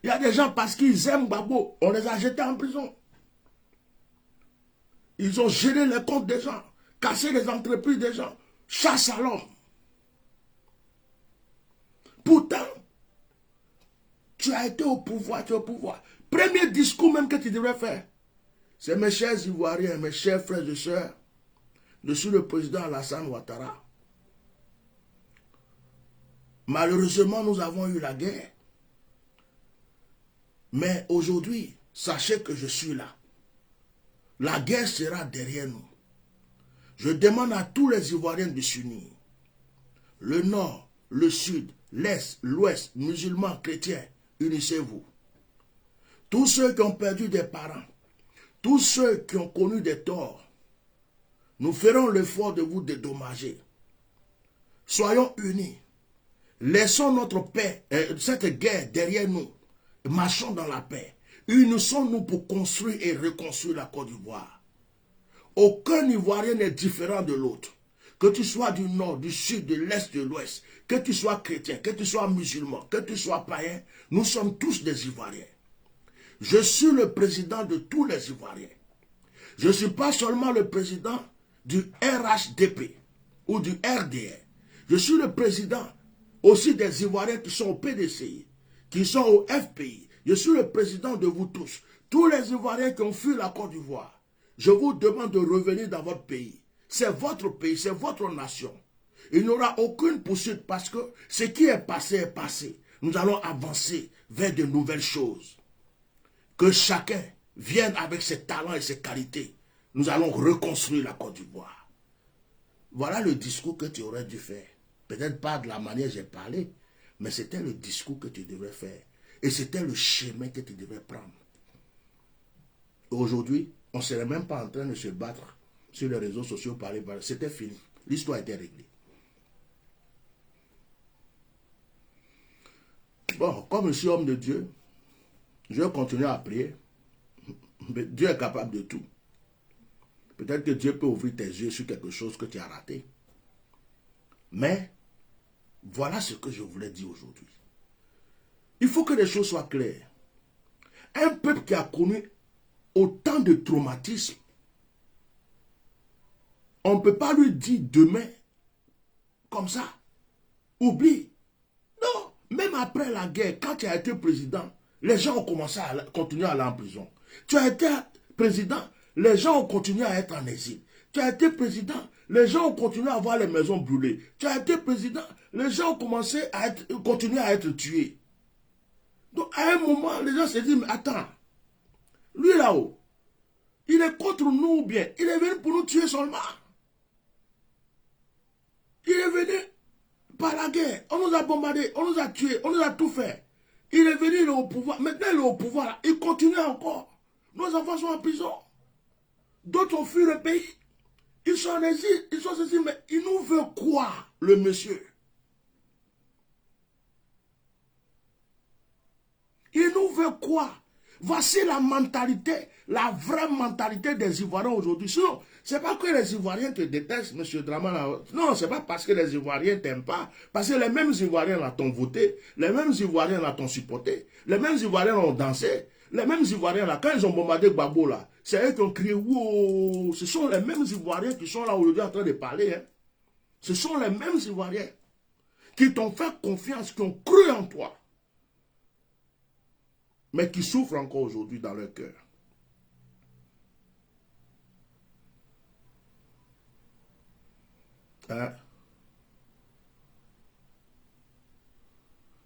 Il y a des gens, parce qu'ils aiment Gbagbo, on les a jetés en prison. Ils ont géré les comptes des gens, cassé les entreprises des gens, chasse à l'homme. Pourtant, tu as été au pouvoir, tu es au pouvoir. Premier discours même que tu devrais faire, c'est mes chers Ivoiriens, mes chers frères et sœurs, je suis le président Alassane Ouattara. Malheureusement, nous avons eu la guerre. Mais aujourd'hui, sachez que je suis là. La guerre sera derrière nous. Je demande à tous les Ivoiriens de s'unir. Le nord, le sud, l'est, l'ouest, musulmans, chrétiens, unissez-vous. Tous ceux qui ont perdu des parents, tous ceux qui ont connu des torts, nous ferons l'effort de vous dédommager. Soyons unis. Laissons notre paix, cette guerre derrière nous. Marchons dans la paix. Unissons-nous pour construire et reconstruire la Côte d'Ivoire. Aucun Ivoirien n'est différent de l'autre. Que tu sois du nord, du sud, de l'est, de l'ouest, que tu sois chrétien, que tu sois musulman, que tu sois païen, nous sommes tous des Ivoiriens. Je suis le président de tous les Ivoiriens. Je ne suis pas seulement le président du RHDP ou du RDR. Je suis le président aussi des Ivoiriens qui sont au PDCI, qui sont au FPI. Je suis le président de vous tous. Tous les Ivoiriens qui ont fui la Côte d'Ivoire, je vous demande de revenir dans votre pays. C'est votre pays, c'est votre nation. Il n'y aura aucune poursuite parce que ce qui est passé est passé. Nous allons avancer vers de nouvelles choses. Que chacun vienne avec ses talents et ses qualités. Nous allons reconstruire la Côte d'Ivoire. Voilà le discours que tu aurais dû faire. Peut-être pas de la manière dont j'ai parlé, mais c'était le discours que tu devrais faire. Et c'était le chemin que tu devrais prendre. Aujourd'hui, on ne serait même pas en train de se battre sur les réseaux sociaux par les balles. C'était fini. L'histoire était réglée. Bon, comme je suis homme de Dieu, je vais continuer à prier. Mais Dieu est capable de tout. Peut-être que Dieu peut ouvrir tes yeux sur quelque chose que tu as raté. Mais, voilà ce que je voulais dire aujourd'hui. Il faut que les choses soient claires. Un peuple qui a connu autant de traumatismes, on ne peut pas lui dire demain, comme ça, oublie. Non, même après la guerre, quand tu as été président, les gens ont commencé à continuer à aller en prison. Tu as été président, les gens ont continué à être en exil. Tu as été président, les gens ont continué à avoir les maisons brûlées. Tu as été président, les gens ont commencé à continuer à être tués. Donc à un moment, les gens se disent, mais attends, lui là-haut, il est contre nous ou bien il est venu pour nous tuer seulement. Il est venu Par la guerre, on nous a bombardés, on nous a tués, on nous a tout fait. Il est venu, il est au pouvoir. Maintenant, il est au pouvoir. Là. Il continue encore. Nos enfants sont en prison. D'autres ont fui le pays. Ils sont en exil, ils sont ceci, mais il nous veut quoi, le monsieur? Il nous veut quoi? Voici la mentalité, la vraie mentalité des Ivoiriens aujourd'hui. Sinon, ce n'est pas que les Ivoiriens te détestent, M. Dramana. Non, ce n'est pas parce que les Ivoiriens ne t'aiment pas. Parce que les mêmes Ivoiriens là t'ont voté, les mêmes Ivoiriens là t'ont supporté, les mêmes Ivoiriens ont dansé, les mêmes Ivoiriens là, quand ils ont bombardé Gbagbo là, c'est eux qui ont crié « Wow !» Ce sont les mêmes Ivoiriens qui sont là aujourd'hui en train de parler. Hein. Ce sont les mêmes Ivoiriens qui t'ont fait confiance, qui ont cru en toi, mais qui souffrent encore aujourd'hui dans leur cœur. Hein?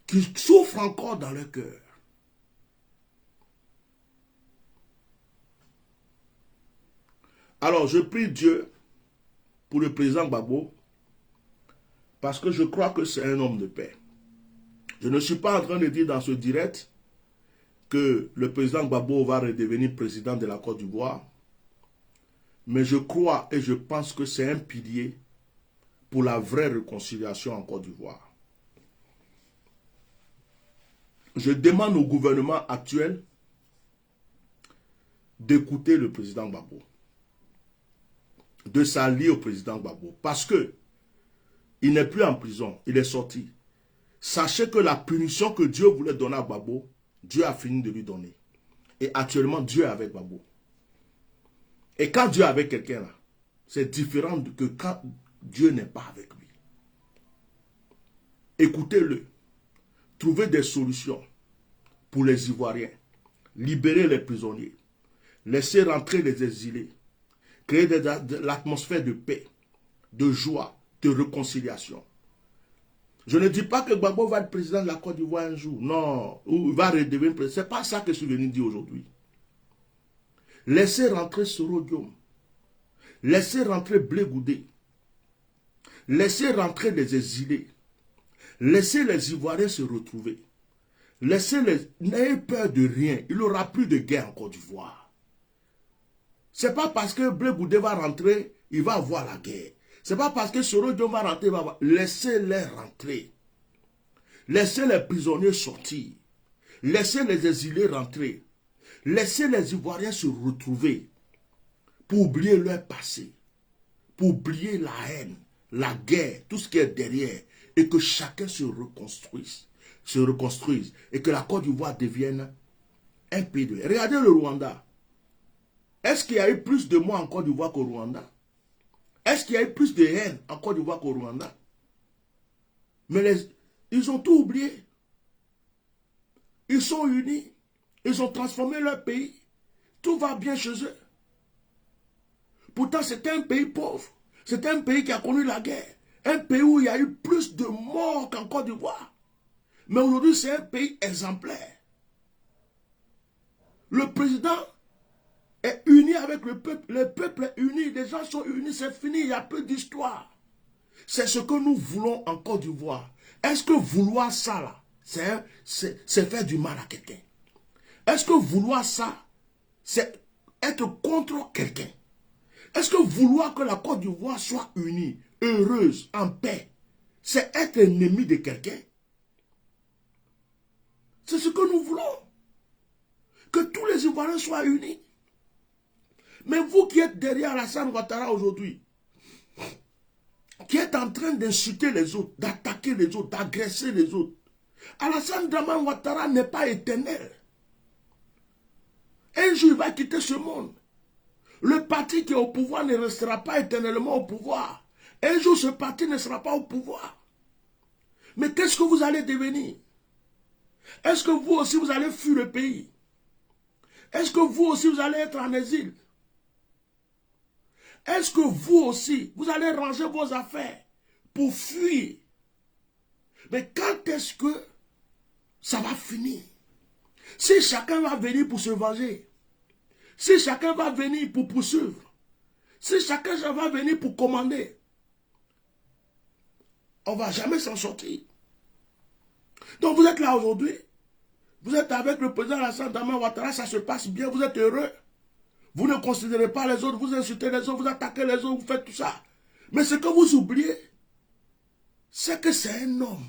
Qui souffrent encore dans leur cœur. Alors, je prie Dieu pour le président Gbagbo, parce que je crois que c'est un homme de paix. Je ne suis pas en train de dire dans ce direct que le président Gbagbo va redevenir président de la Côte d'Ivoire, mais je crois et je pense que c'est un pilier pour la vraie réconciliation en Côte d'Ivoire. Je demande au gouvernement actuel d'écouter le président Gbagbo, de s'allier au président Gbagbo, parce que il n'est plus en prison, il est sorti. Sachez que la punition que Dieu voulait donner à Gbagbo, Dieu a fini de lui donner. Et actuellement, Dieu est avec Gbagbo. Et quand Dieu est avec quelqu'un là, c'est différent que quand Dieu n'est pas avec lui. Écoutez-le. Trouvez des solutions pour les Ivoiriens. Libérer les prisonniers. Laisser rentrer les exilés. Créer de l'atmosphère de paix, de joie, de réconciliation. Je ne dis pas que Gbagbo va être président de la Côte d'Ivoire un jour. Non, ou il va redevenir président. Ce n'est pas ça que je suis venu dire aujourd'hui. Laissez rentrer Soro Diom. Laissez rentrer Blé Goudé. Laissez rentrer les exilés. Laissez les Ivoiriens se retrouver. N'ayez peur de rien. Il n'y aura plus de guerre en Côte d'Ivoire. Ce n'est pas parce que Blé Goudé va rentrer, il va avoir la guerre. Ce n'est pas parce que Soro Diom va rentrer, il va avoir... Laissez-les rentrer. Laissez les prisonniers sortir. Laissez les exilés rentrer. Laissez les Ivoiriens se retrouver pour oublier leur passé, pour oublier la haine, la guerre, tout ce qui est derrière, et que chacun se reconstruise, et que la Côte d'Ivoire devienne un pays de... Regardez le Rwanda. Est-ce qu'il y a eu plus de morts en Côte d'Ivoire qu'au Rwanda? Est-ce qu'il y a eu plus de haine en Côte d'Ivoire qu'au Rwanda? Mais ils ont tout oublié. Ils sont unis. Ils ont transformé leur pays. Tout va bien chez eux. Pourtant, c'était un pays pauvre. C'était un pays qui a connu la guerre. Un pays où il y a eu plus de morts qu'en Côte d'Ivoire. Mais aujourd'hui, c'est un pays exemplaire. Le président est uni avec le peuple. Le peuple est uni. Les gens sont unis. C'est fini. Il n'y a plus d'histoire. C'est ce que nous voulons en Côte d'Ivoire. Est-ce que vouloir ça, là, c'est faire du mal à quelqu'un? Est-ce que vouloir ça, c'est être contre quelqu'un? Est-ce que vouloir que la Côte d'Ivoire soit unie, heureuse, en paix, c'est être ennemi de quelqu'un? C'est ce que nous voulons. Que tous les Ivoiriens soient unis. Mais vous qui êtes derrière Alassane Ouattara aujourd'hui, qui êtes en train d'insulter les autres, d'attaquer les autres, d'agresser les autres, Alassane Dramane Ouattara n'est pas éternel. Un jour, il va quitter ce monde. Le parti qui est au pouvoir ne restera pas éternellement au pouvoir. Un jour, ce parti ne sera pas au pouvoir. Mais qu'est-ce que vous allez devenir? Est-ce que vous aussi, vous allez fuir le pays? Est-ce que vous aussi, vous allez être en exil? Est-ce que vous aussi, vous allez ranger vos affaires pour fuir? Mais quand est-ce que ça va finir? Si chacun va venir pour se venger, si chacun va venir pour poursuivre, si chacun va venir pour commander, On ne va jamais s'en sortir. Donc vous êtes là aujourd'hui. Vous êtes avec le président Alassane Dramane Ouattara, ça se passe bien, vous êtes heureux. Vous ne considérez pas les autres, vous insultez les autres, vous attaquez les autres, vous faites tout ça. Mais ce que vous oubliez, c'est que c'est un homme.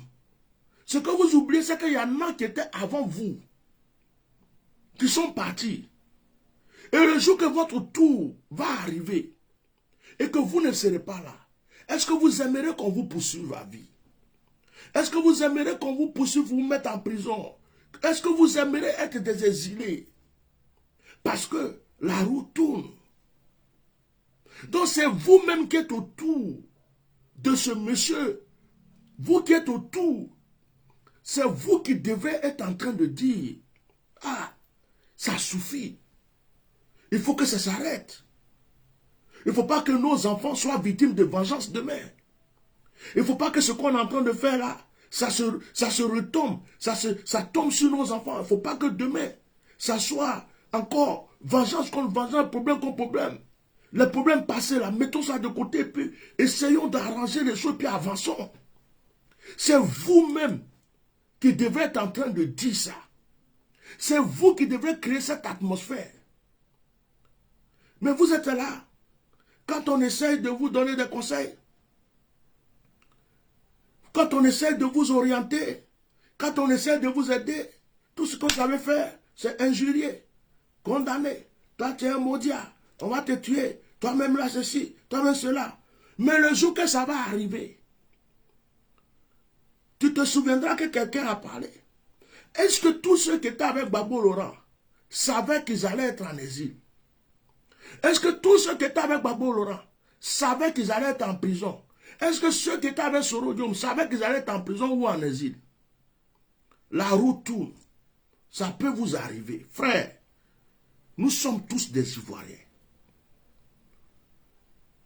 Ce que vous oubliez, c'est qu'il y en a qui étaient avant vous, qui sont partis. Et le jour que votre tour va arriver, et que vous ne serez pas là, est-ce que vous aimeriez qu'on vous poursuive à vie? Est-ce que vous aimeriez qu'on vous poursuive, vous mette en prison? Est-ce que vous aimeriez être des exilés? Parce que la roue tourne. Donc c'est vous-même qui êtes autour de ce monsieur. Vous qui êtes autour, c'est vous qui devez être en train de dire, ah, ça suffit. Il faut que ça s'arrête. Il ne faut pas que nos enfants soient victimes de vengeance demain. Il ne faut pas que ce qu'on est en train de faire là, ça se retombe, ça tombe sur nos enfants. Il ne faut pas que demain, ça soit encore vengeance contre vengeance, problème contre problème. Les problèmes passés là, mettons ça de côté, puis essayons d'arranger les choses, puis avançons. C'est vous-même qui devez être en train de dire ça. C'est vous qui devez créer cette atmosphère. Mais vous êtes là. Quand on essaye de vous donner des conseils, quand on essaie de vous orienter, quand on essaie de vous aider, tout ce qu'on savait faire, c'est injurier, condamner. Toi, tu es un maudit, on va te tuer. Toi-même là, ceci, toi-même cela. Mais le jour que ça va arriver, tu te souviendras que quelqu'un a parlé. Est-ce que tous ceux qui étaient avec Gbagbo Laurent savaient qu'ils allaient être en exil? Est-ce que tous ceux qui étaient avec Gbagbo Laurent savaient qu'ils allaient être en prison? Est-ce que ceux qui étaient avec Soro Diom savaient qu'ils allaient être en prison ou en exil? La roue tourne. Ça peut vous arriver. Frère, nous sommes tous des Ivoiriens.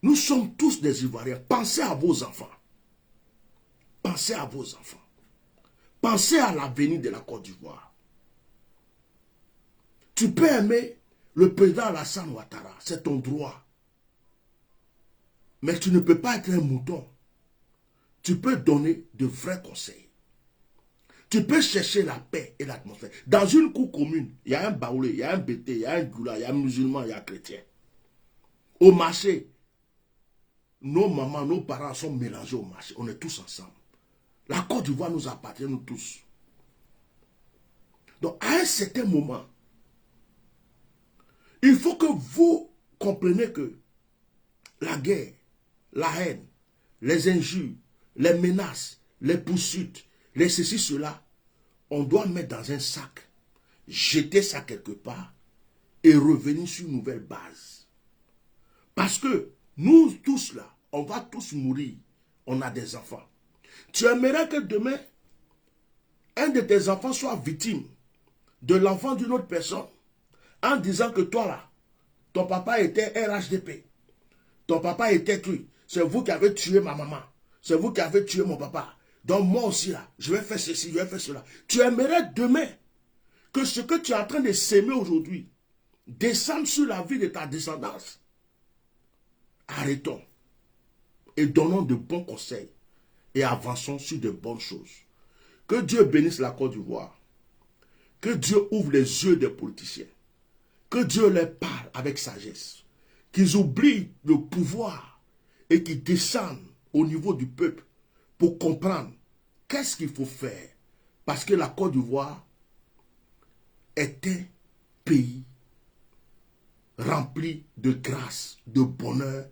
Nous sommes tous des Ivoiriens. Pensez à vos enfants. Pensez à vos enfants. Pensez à l'avenir de la Côte d'Ivoire. Tu peux aimer le président Alassane Ouattara, c'est ton droit. Mais tu ne peux pas être un mouton. Tu peux donner de vrais conseils. Tu peux chercher la paix et l'atmosphère. Dans une cour commune, il y a un baoulé, il y a un bété, il y a un goula, il y a un musulman, il y a un chrétien. Au marché, nos mamans, nos parents sont mélangés au marché. On est tous ensemble. La Côte d'Ivoire nous appartient, nous tous. Donc, à un certain moment, il faut que vous compreniez que la guerre, la haine, les injures, les menaces, les poursuites, les ceci, cela, on doit mettre dans un sac, jeter ça quelque part et revenir sur une nouvelle base. Parce que nous tous là, on va tous mourir. On a des enfants. Tu aimerais que demain, un de tes enfants soit victime de l'enfant d'une autre personne en disant que toi là, ton papa était RHDP. Ton papa était tué. C'est vous qui avez tué ma maman. C'est vous qui avez tué mon papa. Donc moi aussi là, je vais faire ceci, je vais faire cela. Tu aimerais demain que ce que tu es en train de s'aimer aujourd'hui descende sur la vie de ta descendance. Arrêtons et donnons de bons conseils et avançons sur de bonnes choses. Que Dieu bénisse la Côte d'Ivoire. Que Dieu ouvre les yeux des politiciens. Que Dieu leur parle avec sagesse. Qu'ils oublient le pouvoir et qu'ils descendent au niveau du peuple pour comprendre qu'est-ce qu'il faut faire. Parce que la Côte d'Ivoire est un pays rempli de grâce, de bonheur.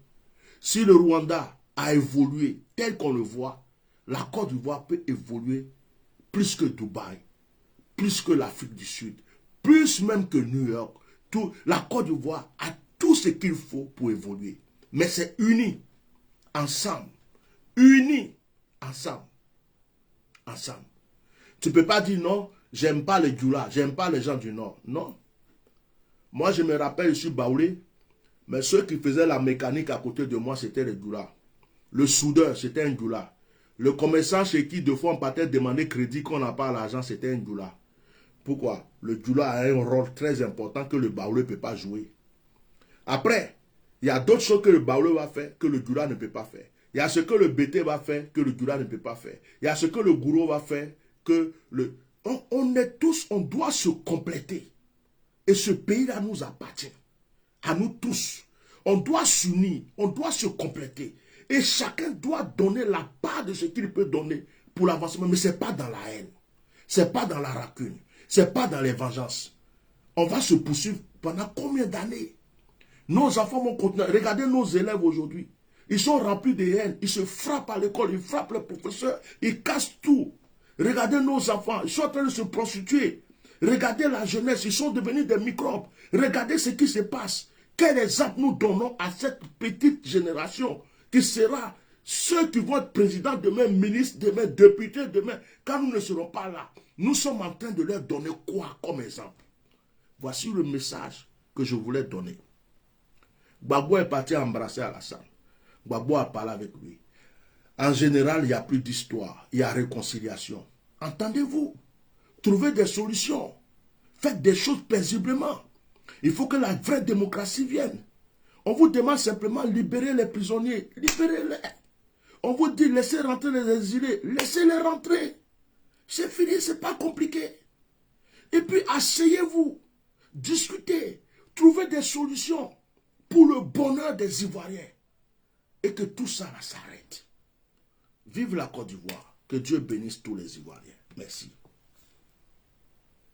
Si le Rwanda a évolué tel qu'on le voit, la Côte d'Ivoire peut évoluer plus que Dubaï, plus que l'Afrique du Sud, plus même que New York. La Côte d'Ivoire a tout ce qu'il faut pour évoluer. Mais c'est uni, ensemble. Unis, ensemble. Ensemble. Tu ne peux pas dire non, j'aime pas les Djoula, j'aime pas les gens du Nord. Non. Moi, je me rappelle, je suis baoulé, mais ceux qui faisaient la mécanique à côté de moi, c'était les Djoula. Le soudeur, c'était un Djoula. Le commerçant chez qui, deux fois, on partait demander crédit, qu'on n'a pas l'argent, c'était un Djoula. Pourquoi? Le Djoula a un rôle très important que le baoulé ne peut pas jouer. Après, il y a d'autres choses que le baoulé va faire que le Djoula ne peut pas faire. Il y a ce que le BT va faire que le Dura ne peut pas faire. Il y a ce que le Gouro va faire que le... On est tous, on doit se compléter. Et ce pays-là nous appartient. À nous tous. On doit s'unir, on doit se compléter. Et chacun doit donner la part de ce qu'il peut donner pour l'avancement. Mais ce n'est pas dans la haine. Ce n'est pas dans la rancune. Ce n'est pas dans les vengeances. On va se poursuivre pendant combien d'années? Nos enfants vont continuer. Regardez nos élèves aujourd'hui. Ils sont remplis de haine. Ils se frappent à l'école. Ils frappent les professeurs. Ils cassent tout. Regardez nos enfants. Ils sont en train de se prostituer. Regardez la jeunesse. Ils sont devenus des microbes. Regardez ce qui se passe. Quel exemple nous donnons à cette petite génération qui sera ceux qui vont être présidents demain, ministres demain, députés demain, quand nous ne serons pas là. Nous sommes en train de leur donner quoi comme exemple? Voici le message que je voulais donner. Gbagbo est parti embrasser Alassane. Gbagbo a parlé avec lui. En général, il n'y a plus d'histoire, il y a réconciliation. Entendez-vous? Trouvez des solutions. Faites des choses paisiblement. Il faut que la vraie démocratie vienne. On vous demande simplement de libérer les prisonniers. Libérez-les. On vous dit laissez rentrer les exilés. Laissez-les rentrer. C'est fini, c'est pas compliqué. Et puis asseyez-vous. Discutez. Trouvez des solutions pour le bonheur des Ivoiriens. Et que tout ça s'arrête. Vive la Côte d'Ivoire. Que Dieu bénisse tous les Ivoiriens. Merci.